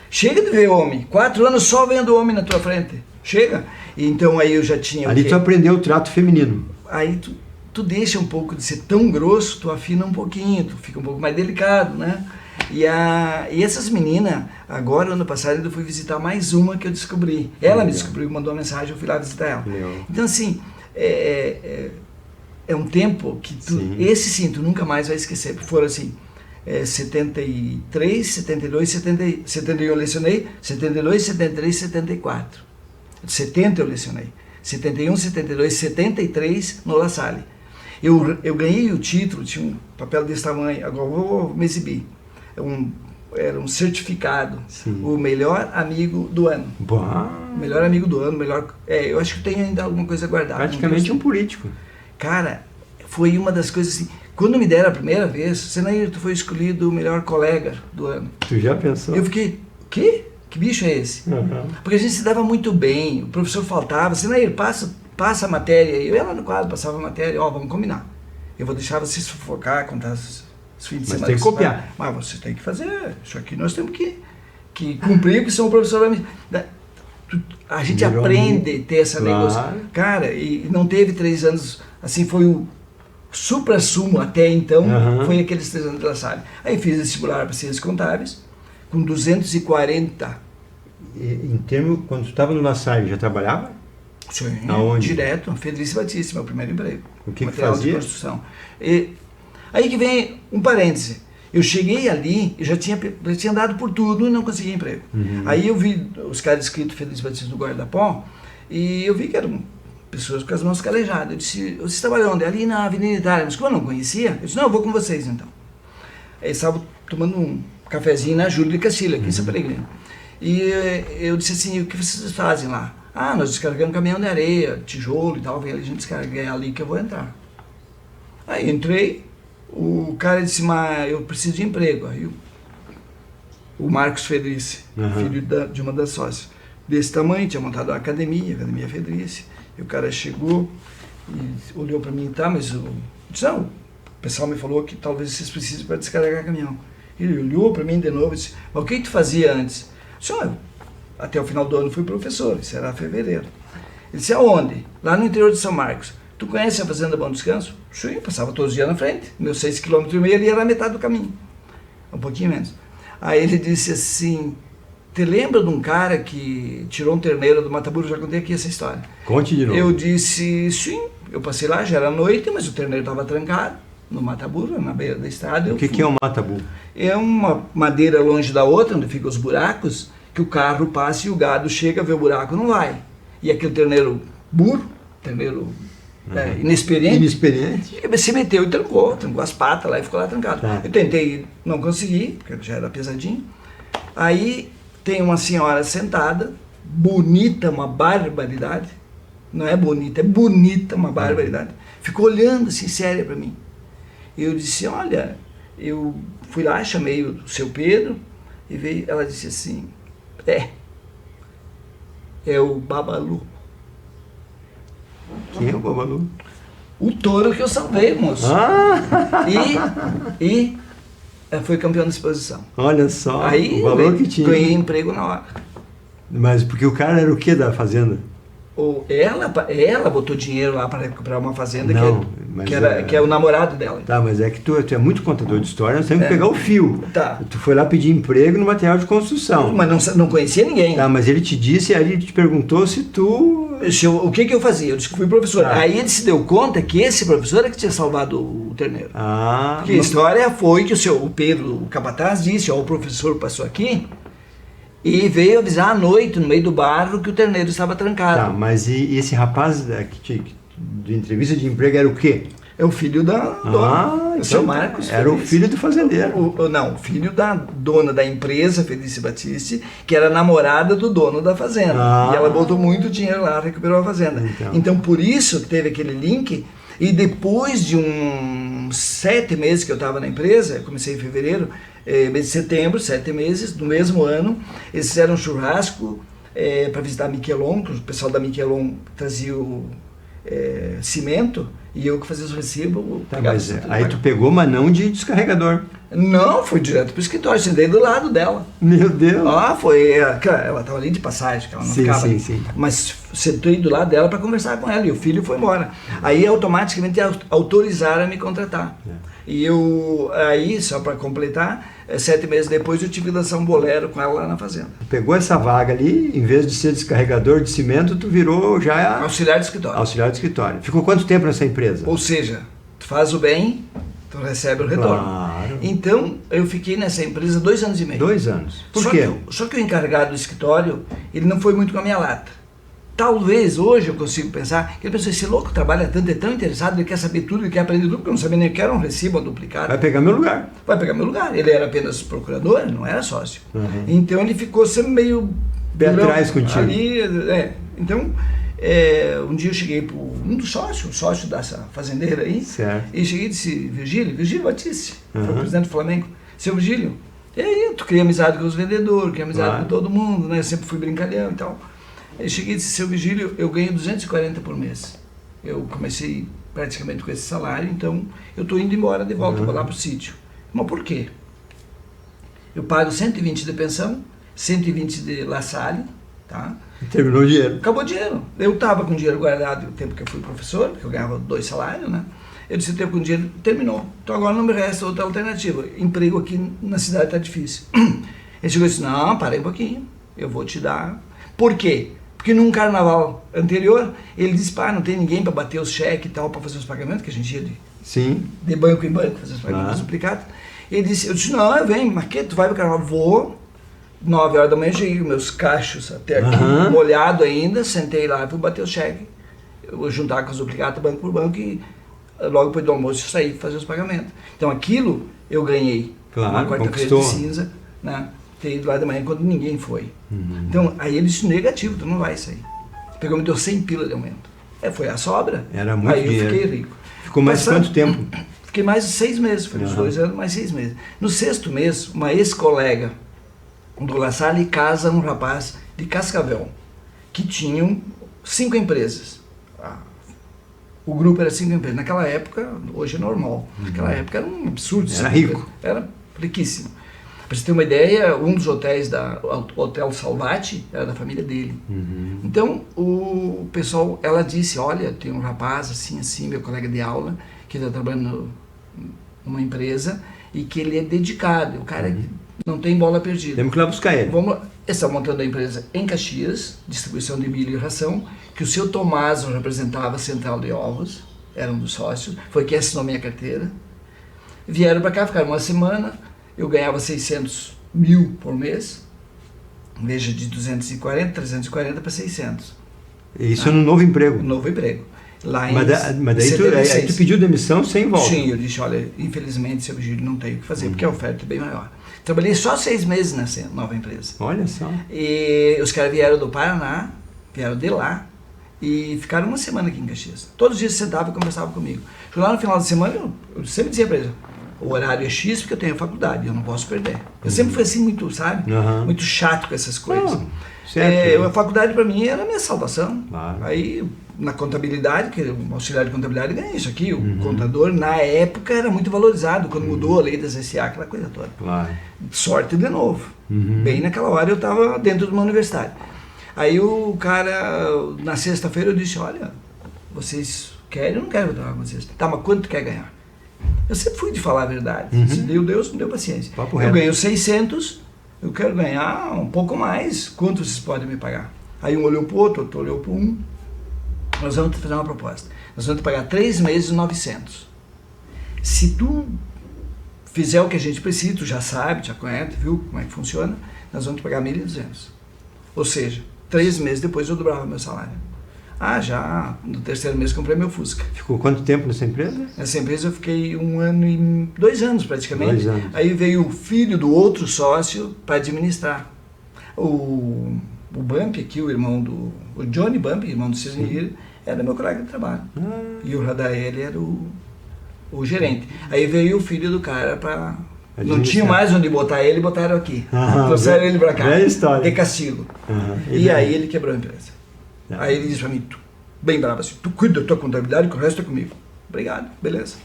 Chega de ver homem. 4 anos só vendo homem na tua frente. Chega. E então aí eu já tinha Ali o quê? tu aprendeu o trato feminino. Aí tu deixa um pouco de ser tão grosso, tu afina um pouquinho, tu fica um pouco mais delicado, né? E essas meninas, agora, ano passado, eu fui visitar mais uma que eu descobri. Ela me descobriu, mandou uma mensagem, eu fui lá visitar ela. Legal. Então, assim, é um tempo que Sim. esse sim, tu nunca mais vai esquecer. Foram assim, 73, 72, 71 eu lecionei, 72, 73, 74. 70 eu lecionei. 71, 72, 73 no La Salle. Eu ganhei o título, tinha um papel desse tamanho, agora vou me exibir. Era um certificado, Sim. o melhor amigo do ano. Bah, Melhor amigo do ano, eu acho que tenho ainda alguma coisa guardada. praticamente um político. Cara, foi uma das coisas assim, quando me deram a primeira vez, Senair, tu foi escolhido o melhor colega do ano. Tu já pensou? Eu fiquei, o quê? Que bicho é esse? Uhum. Porque a gente se dava muito bem, o professor faltava, Senair, passa a matéria. Eu ia lá no quadro, passava a matéria, vamos combinar. Eu vou deixar você sufocar, contar os fins de Mas semana. tem que copiar. Mas você tem que fazer, isso aqui nós temos que cumprir, porque senão o professor vai me... A gente Virou aprende a ter essa Claro. negociação. Cara, e não teve 3 anos, assim, foi o supra-sumo até então, Uhum. foi aqueles 3 anos de La Salle. Aí fiz vestibular para ciências contábeis, com 240. Em termos, quando tu estava no La Salle, já trabalhava? Sim, Aonde? direto, Federici Batista, meu primeiro emprego. O que Material fazia? de construção. Aí que vem um parêntese. Eu cheguei ali, eu já tinha andado por tudo e não consegui emprego. Uhum. Aí eu vi os caras escritos Federici Batista no Guardapó e eu vi que eram pessoas com as mãos calejadas. Eu disse, vocês trabalham onde? Ali na Avenida Itália. Mas como eu não conhecia, eu disse, não, eu vou com vocês então. Aí eles estavam tomando um cafezinho na Júlia de Castilho, aqui em São Peregrino. E eu disse assim, o que vocês fazem lá? Nós descarregamos caminhão de areia, tijolo e tal, vem ali, a gente descarrega, é ali que eu vou entrar. Aí entrei, o cara disse, mas eu preciso de emprego. Aí o Marcos Federici, Uhum. filho de uma das sócias, desse tamanho, tinha montado uma academia, a Academia Federici, e o cara chegou e olhou para mim, tá, mas eu disse, não, o pessoal me falou que talvez vocês precisem para descarregar caminhão. Ele olhou para mim de novo e disse, mas o que tu fazia antes? Eu disse, até o final do ano fui professor, isso era fevereiro. Ele disse, aonde? Lá no interior de São Marcos. Tu conhece a Fazenda Bom Descanso? Sim, passava todos os dias na frente. Meus 6,5 km ali era a metade do caminho. Um pouquinho menos. Aí ele disse assim, te lembra de um cara que tirou um terneiro do Mataburro? Já contei aqui essa história. Conte de novo. Eu disse, sim, eu passei lá, já era noite, mas o terneiro estava trancado no Mataburro, na beira da estrada. O que é um matabu? É uma madeira longe da outra, onde ficam os buracos, que o carro passa e o gado chega, vê o buraco, não vai. E aquele terneiro burro, terneiro inexperiente, se meteu e trancou as patas lá e ficou lá trancado. Tá. Eu tentei, não consegui, porque já era pesadinho. Aí tem uma senhora sentada, bonita, uma barbaridade. Não é bonita, é bonita, uma barbaridade. Ficou olhando assim, séria para mim. E eu disse, olha, eu fui lá, chamei o seu Pedro, e veio, ela disse assim, é o Babalu. Quem é o Babalu? O touro que eu salvei, moço. E foi campeão da exposição. Olha só, aí, o valor que tinha. Ganhei emprego na hora. Mas porque o cara era o que da fazenda? Ela botou dinheiro lá para recuperar uma fazenda que é o namorado dela. Tá, mas é que tu é muito contador de história, nós temos que pegar o fio. Tá. Tu foi lá pedir emprego no material de construção. Mas não conhecia ninguém. Tá, mas ele te disse, aí ele te perguntou se tu... O que eu fazia? Eu disse que fui professor. Aí ele se deu conta que esse professor é que tinha salvado o terneiro. Porque a história foi que o Pedro, o capataz, disse, o professor passou aqui e veio avisar à noite, no meio do barro, que o terneiro estava trancado. Tá, mas e esse rapaz de entrevista de emprego era o quê? É o filho da dona, o seu Marcos. Era o filho do fazendeiro. Não, o filho da dona da empresa, Felícia Batiste, que era namorada do dono da fazenda. E ela botou muito dinheiro lá, recuperou a fazenda. Então por isso teve aquele link. E depois de uns 7 meses que eu estava na empresa, comecei em fevereiro, mês de setembro, 7 meses, no mesmo ano, eles fizeram um churrasco para visitar a Miquelon, que o pessoal da Miquelon trazia o cimento, e eu que fazia os recibos. Tá, mas aí tu pegou, mas não de descarregador. Não, fui direto pro escritório, sentei do lado dela. Meu Deus! Ela estava ali de passagem, que ela não ficava ali. Sim. Mas sentei do lado dela para conversar com ela, e o filho foi embora. Aí automaticamente autorizaram a me contratar. E aí, só para completar, 7 meses depois eu tive que lançar um bolero com ela lá na fazenda. Pegou essa vaga ali, em vez de ser descarregador de cimento, tu virou já... Auxiliar de escritório. Auxiliar de escritório. Ficou quanto tempo nessa empresa? Ou seja, tu faz o bem, tu recebe o retorno. Claro. Então, eu fiquei nessa empresa 2 anos e meio. 2 anos. Por quê? Só que o encarregado do escritório, ele não foi muito com a minha lata. Talvez hoje eu consigo pensar que ele pensou, esse louco trabalha tanto, é tão interessado, ele quer saber tudo, ele quer aprender tudo, porque eu não sabia nem que era um recibo, um duplicado. Vai pegar meu lugar. Vai pegar meu lugar. Ele era apenas procurador, não era sócio. Então ele ficou sempre meio... Pé atrás contigo. Ali, Então, um dia eu cheguei para um dos sócios, o sócio dessa fazendeira aí, certo. E cheguei e disse, Virgílio Batiste, foi o presidente do Flamengo, seu Virgílio, e aí tu cria amizade com os vendedores, cria amizade com todo mundo, né? Eu sempre fui brincalhão e tal. Eu cheguei e disse, seu Virgílio, eu ganho 240 por mês. Eu comecei praticamente com esse salário, então eu estou indo embora de volta, vou lá para o sítio. Mas por quê? Eu pago 120 de pensão, 120 de La Salle, tá? Terminou o dinheiro. Acabou o dinheiro. Eu estava com dinheiro guardado no tempo que eu fui professor, porque eu ganhava 2 salários, né? Eu disse, eu tenho com dinheiro, terminou. Então agora não me resta outra alternativa. Emprego aqui na cidade está difícil. Ele chegou e disse, não, parei um pouquinho, eu vou te dar. Por quê? Porque num carnaval anterior, ele disse, não tem ninguém para bater os cheques e tal, para fazer os pagamentos, que a gente ia de banco em banco, fazer os pagamentos duplicados. Eu disse, não, eu venho, mas que tu vai para o carnaval? Vou. 9 horas da manhã, cheguei com meus cachos até aqui, molhado ainda, sentei lá, fui bater o cheque, eu vou juntar com os duplicados banco por banco e logo depois do almoço eu saí fazer os pagamentos. Então aquilo eu ganhei uma quarta-feira de cinza, né? Ter ido lá de manhã quando ninguém foi. Então aí ele disse, negativo, tu não vai sair. Pegou, me deu 100 pila de aumento. Foi a sobra. Era muito dinheiro. Aí eu fiquei rico. Ficou mais quanto tempo? Fiquei mais de 6 meses, foi uns 2 anos, mais 6 meses. No 6º mês, uma ex-colega do La Salle casa um rapaz de Cascavel, que tinham 5 empresas. O grupo era 5 empresas. Naquela época, hoje é normal. Naquela época era um absurdo. Era rico. Era riquíssimo. Para você ter uma ideia, um dos hotéis o Hotel Salvati era da família dele. Então, o pessoal, ela disse, olha, tem um rapaz assim, meu colega de aula, que está trabalhando numa empresa e que ele é dedicado. O cara não tem bola perdida. Temos que ir lá buscar ele. Eles estão montando a empresa em Caxias, distribuição de milho e ração, que o seu Tomaso representava a Central de Ovos, era um dos sócios, foi quem assinou minha carteira. Vieram para cá, ficaram uma semana, eu ganhava 600 mil por mês, em vez de 340 para 600. Isso no novo emprego? Novo emprego. lá em Mas daí aí tu pediu demissão sem volta. Sim, eu disse, olha, infelizmente, seu Virgílio, não tenho o que fazer, porque a oferta é bem maior. Trabalhei só 6 meses nessa nova empresa. Olha só. E os caras vieram do Paraná, vieram de lá, e ficaram uma semana aqui em Caxias. Todos os dias sentavam e conversavam comigo. Lá no final de semana, eu sempre dizia para eles, o horário é X porque eu tenho faculdade, eu não posso perder. Eu sempre fui assim, muito, sabe? Muito chato com essas coisas. A faculdade para mim era a minha salvação. Claro. Aí, na contabilidade, que o auxiliar de contabilidade ganha isso aqui, o contador, na época, era muito valorizado, quando mudou a lei das SA, aquela coisa toda. Claro. Sorte de novo. Bem naquela hora eu estava dentro de uma universidade. Aí o cara, na sexta-feira, eu disse, olha, vocês querem ou não querem trabalhar com vocês? Tá, mas quanto tu quer ganhar? Eu sempre fui de falar a verdade. Se deu Deus, não deu paciência. Papo eu reto. ganho 600, eu quero ganhar um pouco mais. Quanto vocês podem me pagar? Aí um olhou para o outro olhou para um. Nós vamos te fazer uma proposta. Nós vamos te pagar 3 meses 900. Se tu fizer o que a gente precisa, tu já sabe, já conhece, viu como é que funciona, nós vamos te pagar 1.200. Ou seja, 3 meses depois eu dobrava meu salário. Já no 3º mês comprei meu Fusca. Ficou quanto tempo nessa empresa? Nessa empresa eu fiquei 1 ano e 2 anos praticamente. 2 anos. Aí veio o filho do outro sócio para administrar. O Bump aqui, o irmão do... O Johnny Bump, irmão do Cisne, era meu colega de trabalho. E o Radaeli era o gerente. Aí veio o filho do cara para... Não tinha mais onde botar ele, botaram aqui. Trouxeram ele para cá. De castigo. E aí ele quebrou a empresa. Aí ele disse para mim, bem bravo assim, tu cuida da tua contabilidade que o resto é comigo. Obrigado, beleza.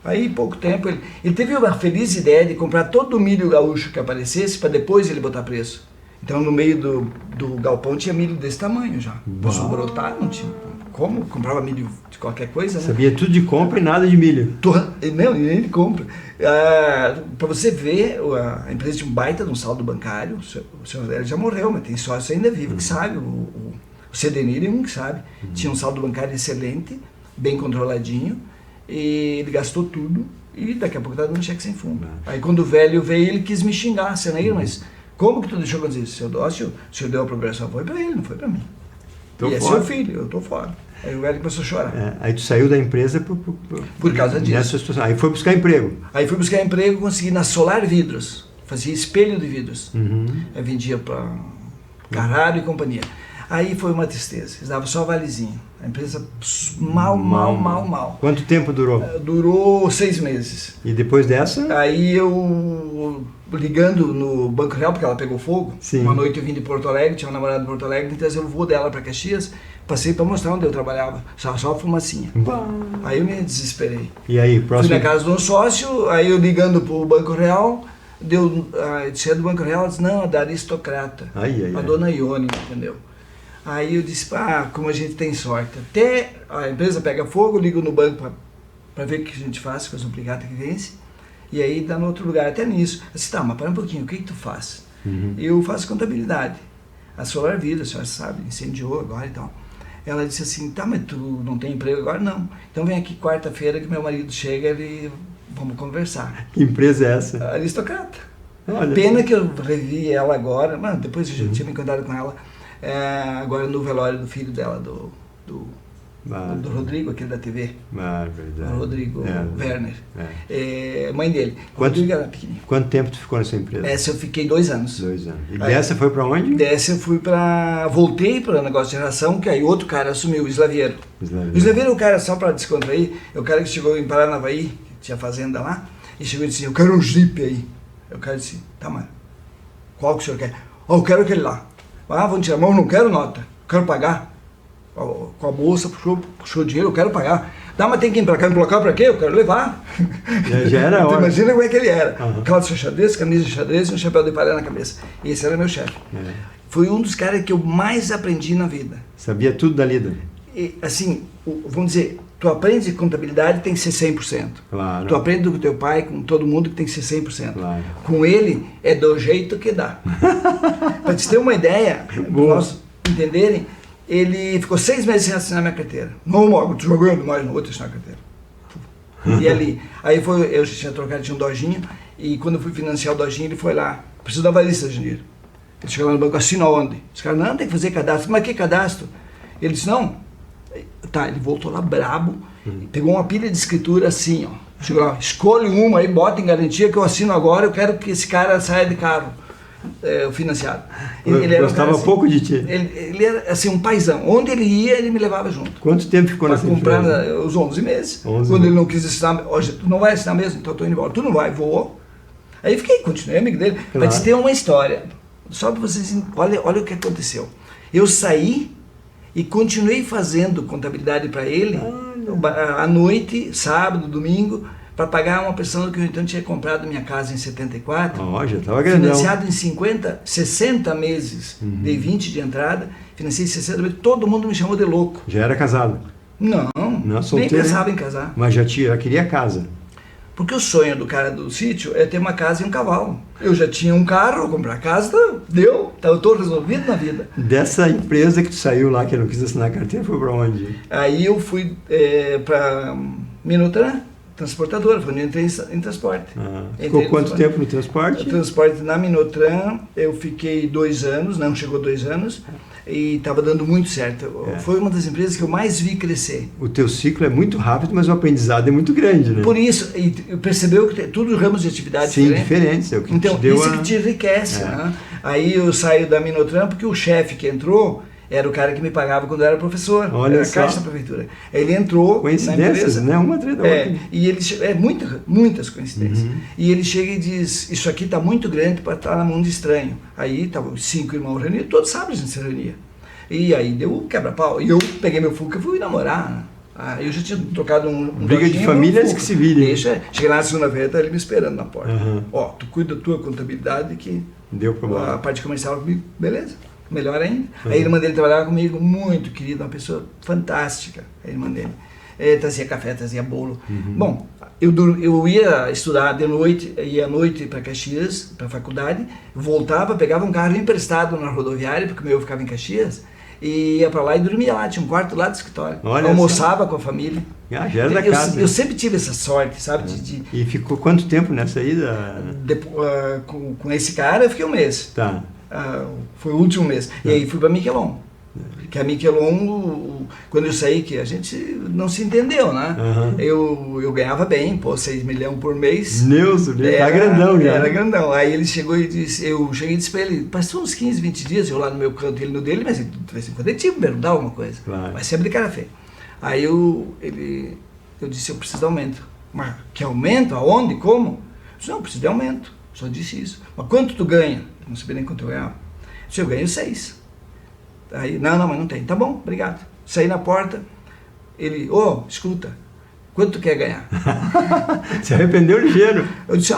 Aí, em pouco tempo, ele teve uma feliz ideia de comprar todo o milho gaúcho que aparecesse para depois ele botar preço. Então, no meio do galpão tinha milho desse tamanho já. Posso brotar, não tinha como, comprava milho de qualquer coisa, né? Sabia tudo de compra e nada de milho. Não, nem de compra. Para você ver, a empresa tinha um baita de um saldo bancário, o senhor ele já morreu, mas tem sócio ainda vivo que sabe, o Cedenir é um que sabe. Tinha um saldo bancário excelente, bem controladinho, e ele gastou tudo, e daqui a pouco estava dando um cheque sem fundo. Aí quando o velho veio, ele quis me xingar, Senair, mas como que tu deixou acontecer? Seu Dócio, o senhor deu a progressão, foi para ele, não foi para mim. Tô e fora. É seu filho, eu tô fora. Aí o velho começou a chorar. Aí tu saiu da empresa por causa disso. Nessa situação. Aí foi buscar emprego. Aí fui buscar emprego, consegui na Solar Vidros, fazia espelho de vidros. Eu vendia para Carraro e companhia. Aí foi uma tristeza, eles davam só valezinho. A empresa mal. Quanto tempo durou? Durou 6 meses. E depois dessa? Aí eu, ligando no Banco Real, porque ela pegou fogo, uma noite eu vim de Porto Alegre, tinha uma namorada de Porto Alegre, então eu voo dela para Caxias, passei para mostrar onde eu trabalhava, só a fumacinha. Aí eu me desesperei. E aí, próximo? Fui na casa de um sócio, aí eu ligando para o Banco Real, disse, do Banco Real, ela disse, não, é da Aristocrata, a dona Ione, entendeu? Aí eu disse, como a gente tem sorte. Até a empresa pega fogo, eu ligo no banco para ver o que a gente faz, com as obrigadas que vence, e aí dá no outro lugar. Até nisso. Eu disse, mas para um pouquinho, o que tu faz? Eu faço contabilidade. A Solar Vida, a senhora sabe, incendiou agora e tal. Ela disse assim, mas tu não tem emprego agora? Não. Então vem aqui quarta-feira que meu marido chega e vamos conversar. Que empresa é essa? Aristocrata. Olha. Pena que eu revi ela agora, depois eu já tinha me encontrado com ela. Agora no velório do filho dela, do Rodrigo, aquele da TV. Verdade. O Rodrigo Werner. Mãe dele. Rodrigo era pequenininho. Quanto tempo tu ficou nessa empresa? Essa eu fiquei 2 anos. 2 anos. E dessa foi para onde? Dessa eu fui voltei para o negócio de geração, que aí outro cara assumiu, o Slaviero. O Slaviero é o cara, só para descontrair, é o cara que chegou em Paranavaí, que tinha fazenda lá, e chegou e disse, eu quero um Jeep aí. O cara disse, mas qual que o senhor quer? Eu quero aquele lá. Vamos tirar a mão, não quero nota, quero pagar. Com a moça, puxou dinheiro, eu quero pagar. Mas tem que ir pra cá, me colocar pra quê? Eu quero levar. Já era hora. Imagina como é que ele era. Calça xadrez, camisa de xadrez e um chapéu de palha na cabeça. E esse era meu chefe. Foi um dos caras que eu mais aprendi na vida. Sabia tudo da lida. E, assim, vamos dizer, tu aprende contabilidade tem que ser 100%. Claro. Tu aprende com teu pai, com todo mundo que tem que ser 100%. Claro. Com ele, é do jeito que dá. Para te ter uma ideia, para nós entenderem, ele ficou 6 meses sem assinar minha carteira. Não, Mago, tu jogando mais, não vou te assinar a carteira. E ali, eu já tinha trocado, tinha um Dojinho, e quando eu fui financiar o Dojinho, ele foi lá, preciso da avalista de dinheiro. Ele chegou lá no banco, assina onde? Os caras, não, tem que fazer cadastro. Mas que cadastro? Ele disse, não, Tá, ele voltou lá brabo, pegou uma pilha de escritura assim, ó. Chegou lá, escolhe uma aí, bota em garantia que eu assino agora, eu quero que esse cara saia de carro financiado. Ele era gostava assim, pouco de ti. Ele era assim, um paizão. Onde ele ia, ele me levava junto. Quanto tempo ficou nessa comprar empresa? Os 11 meses. 11 Quando ele não quis assinar, hoje, tu não vai assinar mesmo? Então eu tô indo embora. Tu não vai, vou. Aí fiquei, continuei amigo dele. Claro. Pra te ter uma história. Só para vocês, olha o que aconteceu. Eu saí e continuei fazendo contabilidade para ele à noite, sábado, domingo, para pagar uma pessoa que eu então tinha comprado minha casa em 74. Já estava grandão. Financiado em 60 meses. Dei 20 de entrada, financei 60 meses. Todo mundo me chamou de louco. Já era casado? Não, solteiro, nem pensava em casar. Mas já queria casa. Porque o sonho do cara do sítio é ter uma casa e um cavalo. Eu já tinha um carro, comprar casa, deu. Então eu estou resolvido na vida. Dessa empresa que tu saiu lá, que não quis assinar a carteira, foi para onde? Aí eu fui para Minutran, transportadora, quando eu entrei em transporte. Ficou quanto tempo no transporte? No transporte na Minutran, eu fiquei 2 anos, não chegou 2 anos, e estava dando muito certo. Foi uma das empresas que eu mais vi crescer. O teu ciclo é muito rápido, mas o aprendizado é muito grande, né? Por isso, e percebeu que tudo ramos de atividade diferentes. É o que então, te deu isso que te enriquece. Né? Aí eu saio da Minutran porque o chefe que entrou era o cara que me pagava quando eu era professor. Olha era só. Caixa da Prefeitura. Ele entrou Coincidências, na empresa, né? Uma atrás da outra. E ele muitas coincidências. E ele chega e diz, isso aqui está muito grande para estar na mão de estranho. Aí estavam os 5 irmãos reunidos, todos sábados a gente se reunia. E aí deu quebra-pau. E eu peguei meu Fusca e fui namorar. Né? Eu já tinha trocado um briga de famílias que se virem. Cheguei lá na segunda-feira, tá ele me esperando na porta. Tu cuida da tua contabilidade que deu problema. A parte comercial comigo, beleza. Melhor ainda. A irmã dele trabalhava comigo, muito querida, uma pessoa fantástica, a irmã dele. Trazia café, trazia bolo. Bom, eu ia estudar de noite, ia à noite para Caxias, para a faculdade, voltava, pegava um carro emprestado na rodoviária, porque o meu ficava em Caxias, e ia para lá e dormia lá, tinha um quarto lá do escritório. Almoçava com a família. Já era da casa. Eu sempre tive essa sorte, sabe? E ficou quanto tempo nessa ida? Com esse cara eu fiquei 1 mês. Tá. Foi o último mês. E aí fui para Miquelon. Que a Miquelon, quando eu saí, que a gente não se entendeu, né? Eu ganhava bem, 6 milhões por mês. Neuso, tá grandão já. Era grandão. Aí ele chegou e disse, eu cheguei e disse para ele, passou uns 15, 20 dias, eu lá no meu canto, ele no dele, mas de vez em quando ele tinha que perguntar alguma coisa. Claro. Mas sempre de cara feia. Aí eu disse, eu preciso de aumento. Mas que aumento? Aonde? Como? Eu disse, não, eu preciso de aumento. Só disse isso. Mas quanto tu ganha? Não sabia nem quanto eu ganhava. Eu disse, eu ganho 6. Aí, não, mas não tem. Tá bom, obrigado. Saí na porta, ele, escuta, quanto tu quer ganhar? Se arrependeu ligeiro. Eu disse,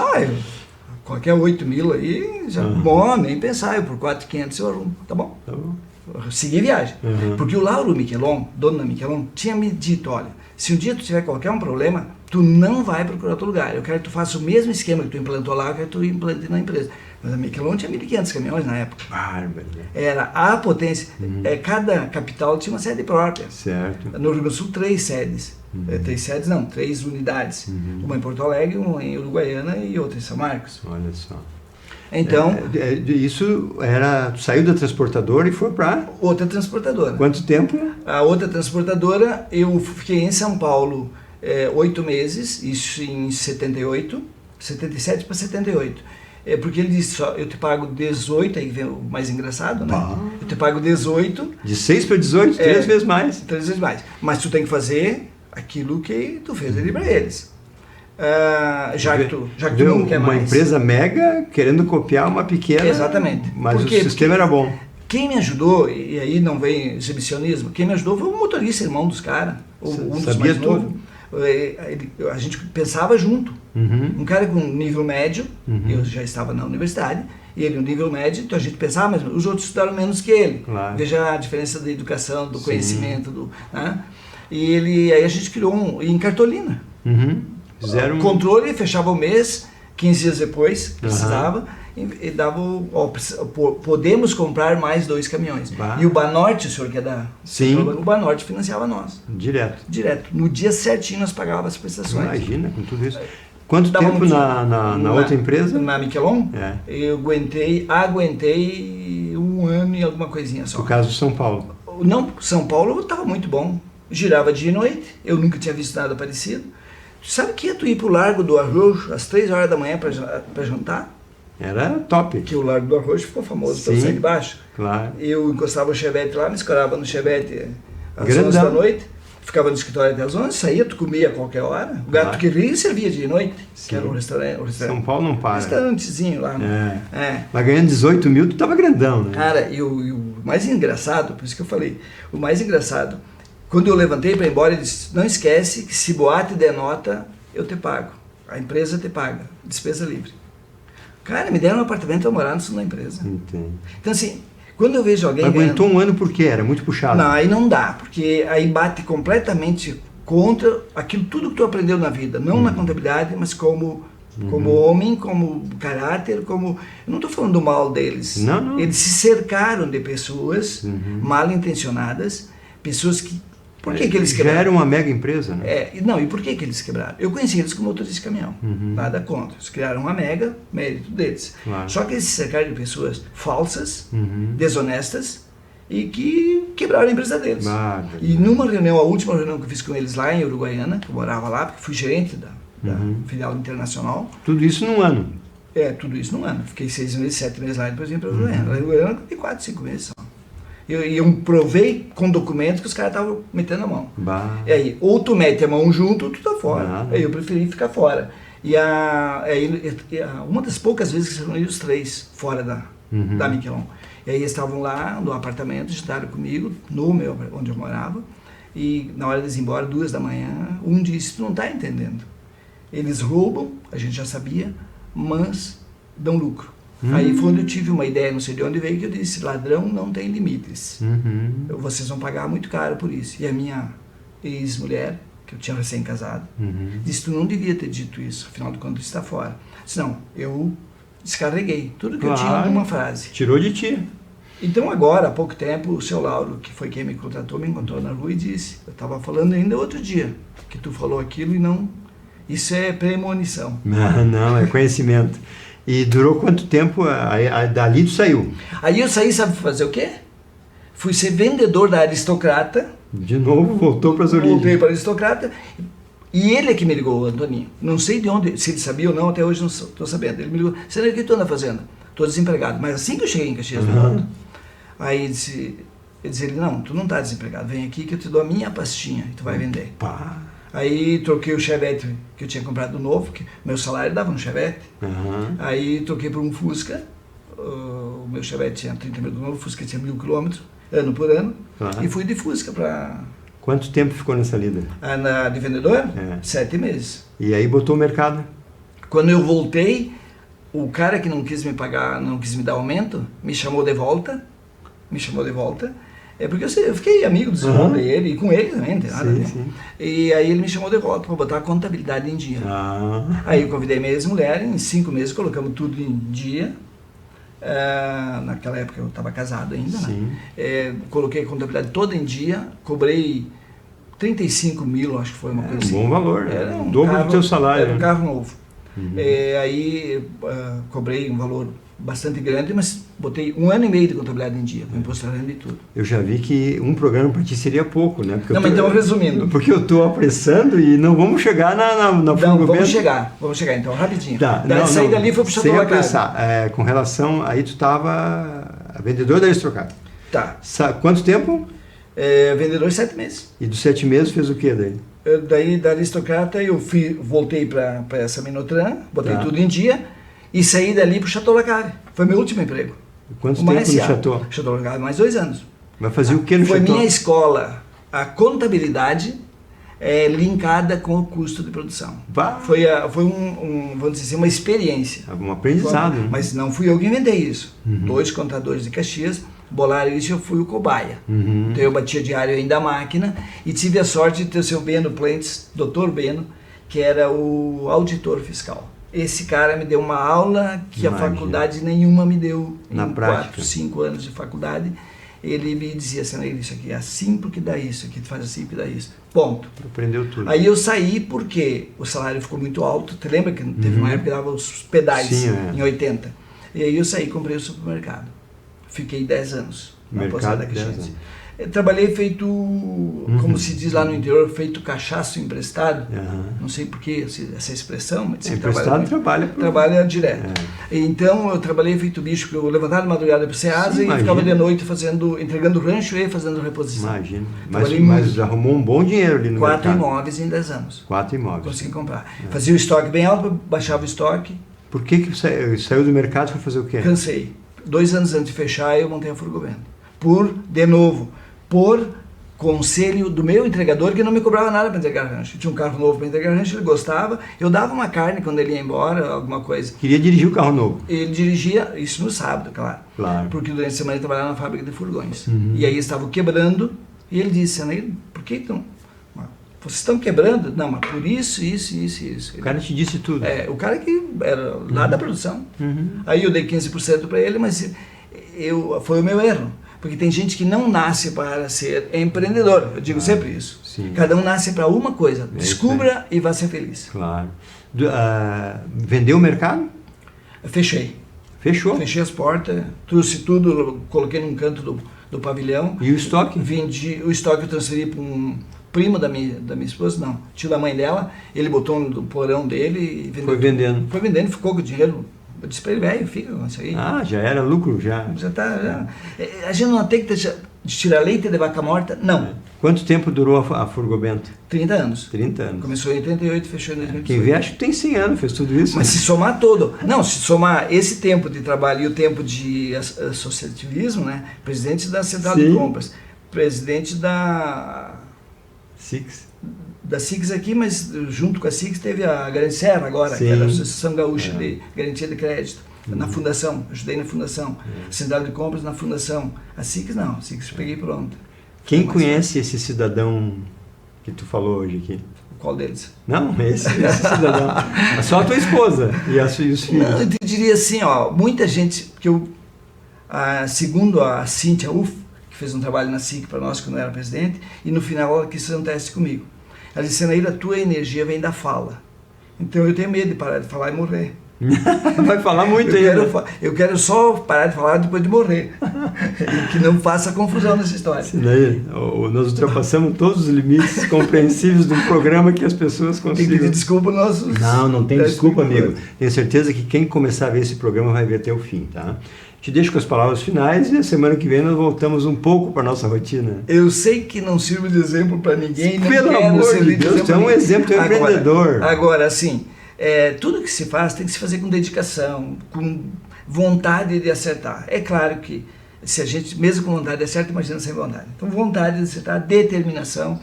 qualquer 8 mil aí, já, bom, nem pensar, eu por 4.500 eu arrumo. Tá bom. Eu segui viagem. Porque o Lauro Miquelon, dono da Miquelon, tinha me dito, olha, se um dia tu tiver qualquer problema, tu não vai procurar outro lugar. Eu quero que tu faça o mesmo esquema que tu implantou lá, eu quero que tu implante na empresa. Mas a Miquelon tinha 1.500 caminhões na época. Bárbaro. Era a potência. Cada capital tinha uma sede própria. Certo. No Rio Grande do Sul, 3 sedes. 3 sedes não, 3 unidades. Uma em Porto Alegre, uma em Uruguaiana e outra em São Marcos. Olha só. Então... isso era... Saiu da transportadora e foi para... Outra transportadora. Quanto tempo? A outra transportadora, eu fiquei em São Paulo 8 meses, isso em 78, 77 para 78. Porque ele disse, eu te pago 18, aí vem o mais engraçado, né? Eu te pago 18. De 6 para 18, 3 vezes mais. 3 vezes mais. Mas tu tem que fazer aquilo que tu fez ali para eles. Já que tu não quer mais. Uma empresa mega querendo copiar uma pequena. Exatamente. Mas o sistema era bom. Quem me ajudou, e aí não vem exibicionismo, quem me ajudou foi o motorista, irmão dos caras, um dos mais novos. A gente pensava junto. Um cara com nível médio, eu já estava na universidade, e ele um nível médio, então a gente pensava, mas os outros estudaram menos que ele. Claro. Veja a diferença da educação, do conhecimento. Né? E aí a gente criou em cartolina. Fizeram controle, fechava o mês, 15 dias depois, precisava, e dava podemos comprar mais 2 caminhões. E o Banorte, o senhor que é da... Sim. O Banorte financiava nós. Direto. No dia certinho nós pagávamos as prestações. Imagina, com tudo isso. Quanto tempo na outra empresa? Na Miquelon? Eu aguentei 1 ano e alguma coisinha só. No caso de São Paulo? Não, São Paulo estava muito bom. girava dia e noite, eu nunca tinha visto nada parecido. Sabe que tu ir pro Largo do Arrojo às 3 horas da manhã para jantar? Era top. Que o Largo do Arrojo ficou famoso pelo sair de baixo. Claro. Eu encostava o chevette lá, me escorava no chevette às Grandão. 11 da noite, ficava no escritório até às 11, saía, tu comia a qualquer hora. O gato que ria servia dia e noite, Sim. que era um restaurante. São Paulo não para. Restaurantezinho lá. Mas ganhando 18 mil, tu tava grandão, né? Cara, e o mais engraçado, por isso que eu falei, o mais engraçado, quando eu levantei para ir embora, ele disse, não esquece que se boate der nota, eu te pago. A empresa te paga, despesa livre. Cara, me deram um apartamento para morar no sul da empresa. Entendi. Então assim, quando eu vejo alguém Aguentou ganhando, um ano por quê? Era muito puxado. não, aí não dá, porque aí bate completamente contra aquilo tudo que tu aprendeu na vida, não na contabilidade, mas como homem, como caráter, como... Eu não estou falando mal deles. Não. Eles se cercaram de pessoas mal intencionadas, pessoas que... Por que eles Já quebraram? era uma mega empresa, né? Não, e por que eles quebraram? Eu conheci eles como motorista de caminhão, nada contra. Eles criaram uma mega, mérito deles. Claro. Só que eles se cercaram de pessoas falsas, desonestas, e que quebraram a empresa deles. E numa reunião, a última reunião que eu fiz com eles lá em Uruguaiana, que eu morava lá, porque fui gerente da filial internacional. Tudo isso num ano. Tudo isso num ano. Fiquei 6 meses, 7 meses lá e depois vim para Uruguaiana. Lá em Uruguaiana eu fiquei 4, 5 meses só. Eu provei com documentos que os caras estavam metendo a mão. E aí, ou tu mete a mão junto ou tu tá fora. Aí eu preferi ficar fora. Uma das poucas vezes que se reuniram os 3 fora da Miquelon. E aí eles estavam lá no apartamento, jantaram comigo, onde eu morava, e na hora de ir embora, 2 da manhã, um disse, tu não tá entendendo. Eles roubam, a gente já sabia, mas dão lucro. Aí foi onde eu tive uma ideia, não sei de onde veio, que eu disse, ladrão não tem limites. Vocês vão pagar muito caro por isso. E a minha ex-mulher, que eu tinha recém-casado, disse, tu não devia ter dito isso, afinal de contas está fora. Disse, não, eu descarreguei tudo que eu tinha numa frase. Tirou de ti. Então agora, há pouco tempo, o seu Lauro, que foi quem me contratou, me encontrou na rua e disse, eu estava falando ainda outro dia, que tu falou aquilo e não... Isso é premonição. Não, é conhecimento. E durou quanto tempo? Dali tu saiu? Aí eu saí, sabe fazer o quê? Fui ser vendedor da Aristocrata. De novo, voltou para as origens. Voltei para a Aristocrata. E ele é que me ligou, o Antoninho. Não sei de onde, se ele sabia ou não, até hoje não estou sabendo. Ele me ligou, Sérgio, o que tu anda fazendo? Estou desempregado. Mas assim que eu cheguei em Caxias do Norte, aí ele disse, não, tu não está desempregado, vem aqui que eu te dou a minha pastinha e tu vai vender. Aí troquei o Chevette que eu tinha comprado novo, que meu salário dava no Chevette. Aí troquei por um Fusca, o meu Chevette tinha 30 mil do novo, o Fusca tinha 1000 quilômetros, ano por ano, e fui de Fusca para... Quanto tempo ficou nessa lida? De vendedor? 7 meses. E aí botou o mercado? Quando eu voltei, o cara que não quis me pagar, não quis me dar aumento, me chamou de volta, porque eu fiquei amigo do Zilão dele, e com ele também, não tem nada a ver. E aí ele me chamou de volta para botar a contabilidade em dia. Aí eu convidei minha ex-mulher, em 5 meses colocamos tudo em dia. Naquela época eu estava casado ainda, né? Coloquei a contabilidade toda em dia, cobrei 35 mil, acho que foi uma coisa assim. Bom valor, era o dobro do teu salário. Era um carro novo. Aí cobrei um valor bastante grande, mas botei 1 ano e meio de contabilidade em dia, com imposto de renda e tudo. Eu já vi que um programa para ti seria pouco, né? Porque mas então resumindo. Porque eu estou apressando e não vamos chegar na Não, vamos chegar então, rapidinho. Saí dali e fui para o Chateau Sem apressar, com relação, aí tu estava vendedor da Aristocrata. Quanto tempo? Vendedor 7 meses. E dos 7 meses fez o que daí? Daí da Aristocrata eu voltei para essa Minotran, botei tudo em dia e saí dali para o Chateau Lacave. Foi meu último emprego. Quanto tempo no Chateau? Chateau Lacave, mais 2 anos. Vai fazer o que no Chateau? Foi minha escola, a contabilidade linkada com o custo de produção. Foi vamos dizer assim, uma experiência. Um aprendizado. Né? Mas não fui eu que inventei isso. 2 contadores de Caxias bolaram isso e eu fui o cobaia. Então eu batia diário ainda a máquina e tive a sorte de ter o seu Beno Plentes, Dr. Beno, que era o auditor fiscal. Esse cara me deu uma aula que a faculdade nenhuma me deu. Na prática. 4, 5 anos de faculdade. Ele me dizia assim, isso aqui é assim porque dá isso, aqui tu faz assim porque dá isso. Ponto. Aprendeu tudo. Aí eu saí porque o salário ficou muito alto. Te lembra que teve uma época que dava os pedais em 80? E aí eu saí e comprei o supermercado. Fiquei 10 anos na Mercado, pousada 10 Crescente. anos. Eu trabalhei feito, como se diz lá no interior, feito cachaço emprestado. Não sei por que essa expressão, mas emprestado trabalha direto. Então eu trabalhei feito bicho, porque eu levantava de madrugada para o Ceasa e ficava de noite entregando rancho e fazendo reposição. Imagina. Mas arrumou um bom dinheiro ali no 4 mercado. imóveis em 10 anos. 4 imóveis. Consegui comprar. Fazia o estoque bem alto, baixava o estoque. Por que saiu do mercado e foi fazer o quê? Cansei. 2 anos antes de fechar, eu montei a Furgovento. Por conselho do meu entregador, que não me cobrava nada para entregar rancho. Eu tinha um carro novo para entregar rancho, ele gostava. Eu dava uma carne quando ele ia embora, alguma coisa. Queria dirigir o carro novo. Ele dirigia, isso no sábado, claro. Porque durante a semana ele trabalhava na fábrica de furgões. E aí estava quebrando, e ele disse, Anaído, por que então? Vocês estão quebrando? Não, mas por isso. O cara te disse tudo. O cara que era lá da produção. Aí eu dei 15% para ele, mas foi o meu erro. Porque tem gente que não nasce para ser empreendedor. Eu digo sempre isso. Sim. Cada um nasce para uma coisa. Descubra e vá ser feliz. Claro. Vendeu o mercado? Fechei. Fechou? Fechei as portas, trouxe tudo, coloquei num canto do pavilhão. E o estoque? Vendi o estoque, eu transferi para um primo da minha esposa, não, tio da mãe dela. Ele botou no porão dele e vendeu. Foi vendendo. Foi vendendo, ficou com o dinheiro. Eu disse para ele, velho, fica com isso aí. Já era lucro, já. A gente não tem que tirar leite de vaca morta, não. Quanto tempo durou a Furgovento? 30 anos. 30 anos. Começou em 88 e fechou em 2018. Quem vê, acho que tem 100 anos, fez tudo isso. Mas se somar se somar esse tempo de trabalho e o tempo de associativismo, né? Presidente da Central de Compras, presidente da SIX aqui, mas junto com a SIX teve a Grande Serra agora, que era a Associação Gaúcha de Garantia de Crédito, na fundação, ajudei na fundação, Central de Compras na fundação, a SIX não, a SIX peguei pronto. Quem conhece esse cidadão que tu falou hoje aqui? Qual deles? Não, esse cidadão. Só a tua esposa e os filhos. Não, eu te diria assim, muita gente, que segundo a Cíntia Uff, que fez um trabalho na SIC para nós quando eu era presidente, e no final ela quis fazer um teste comigo. Ela disse, Anaída, a tua energia vem da fala. Então eu tenho medo de parar de falar e morrer. Vai falar muito ainda. Eu quero só parar de falar depois de morrer. Que não faça confusão nessa história. Daí, nós ultrapassamos todos os limites compreensíveis de um programa que as pessoas consigam. Tem que pedir desculpa aos nossos... Não tem desculpa, amigo. Tenho certeza que quem começar a ver esse programa vai ver até o fim, tá? Te deixo com as palavras finais e a semana que vem nós voltamos um pouco para a nossa rotina. Eu sei que não sirvo de exemplo para ninguém. Pelo amor de Deus, tu é um exemplo, tu é um empreendedor. Agora, assim, tudo que se faz tem que se fazer com dedicação, com vontade de acertar. É claro que se a gente, mesmo com vontade de acertar, imagina sem vontade. Então, vontade de acertar, determinação,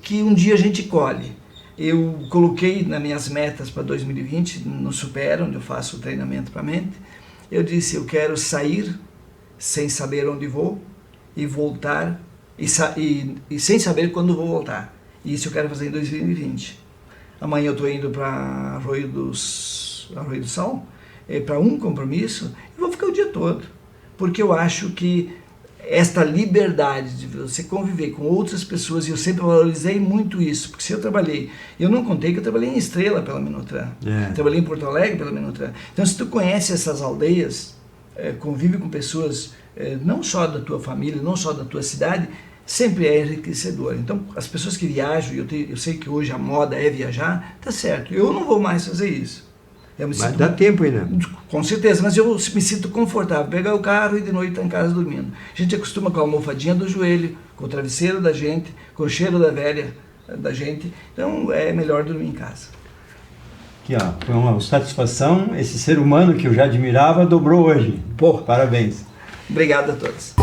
que um dia a gente colhe. Eu coloquei nas minhas metas para 2020, no Supera, onde eu faço o treinamento para a mente, eu disse, eu quero sair sem saber onde vou e voltar, e sem saber quando vou voltar. E isso eu quero fazer em 2020. Amanhã eu estou indo para Arroio do Sal, para um compromisso, e vou ficar o dia todo. Porque eu acho que esta liberdade de você conviver com outras pessoas, e eu sempre valorizei muito isso, porque se eu trabalhei, eu não contei que eu trabalhei em Estrela pela Minutran, trabalhei em Porto Alegre pela Minutran. Então, se tu conhece essas aldeias, convive com pessoas não só da tua família, não só da tua cidade, sempre é enriquecedor. Então, as pessoas que viajam, eu sei que hoje a moda é viajar, tá certo, eu não vou mais fazer isso. Mas dá tempo ainda. Com certeza, mas eu me sinto confortável. Pegar o carro e de noite estar em casa dormindo. A gente acostuma com a almofadinha do joelho, com o travesseiro da gente, com o cheiro da velha da gente. Então é melhor dormir em casa. Aqui, ó, foi uma satisfação. Esse ser humano que eu já admirava dobrou hoje. Parabéns. Obrigado a todos.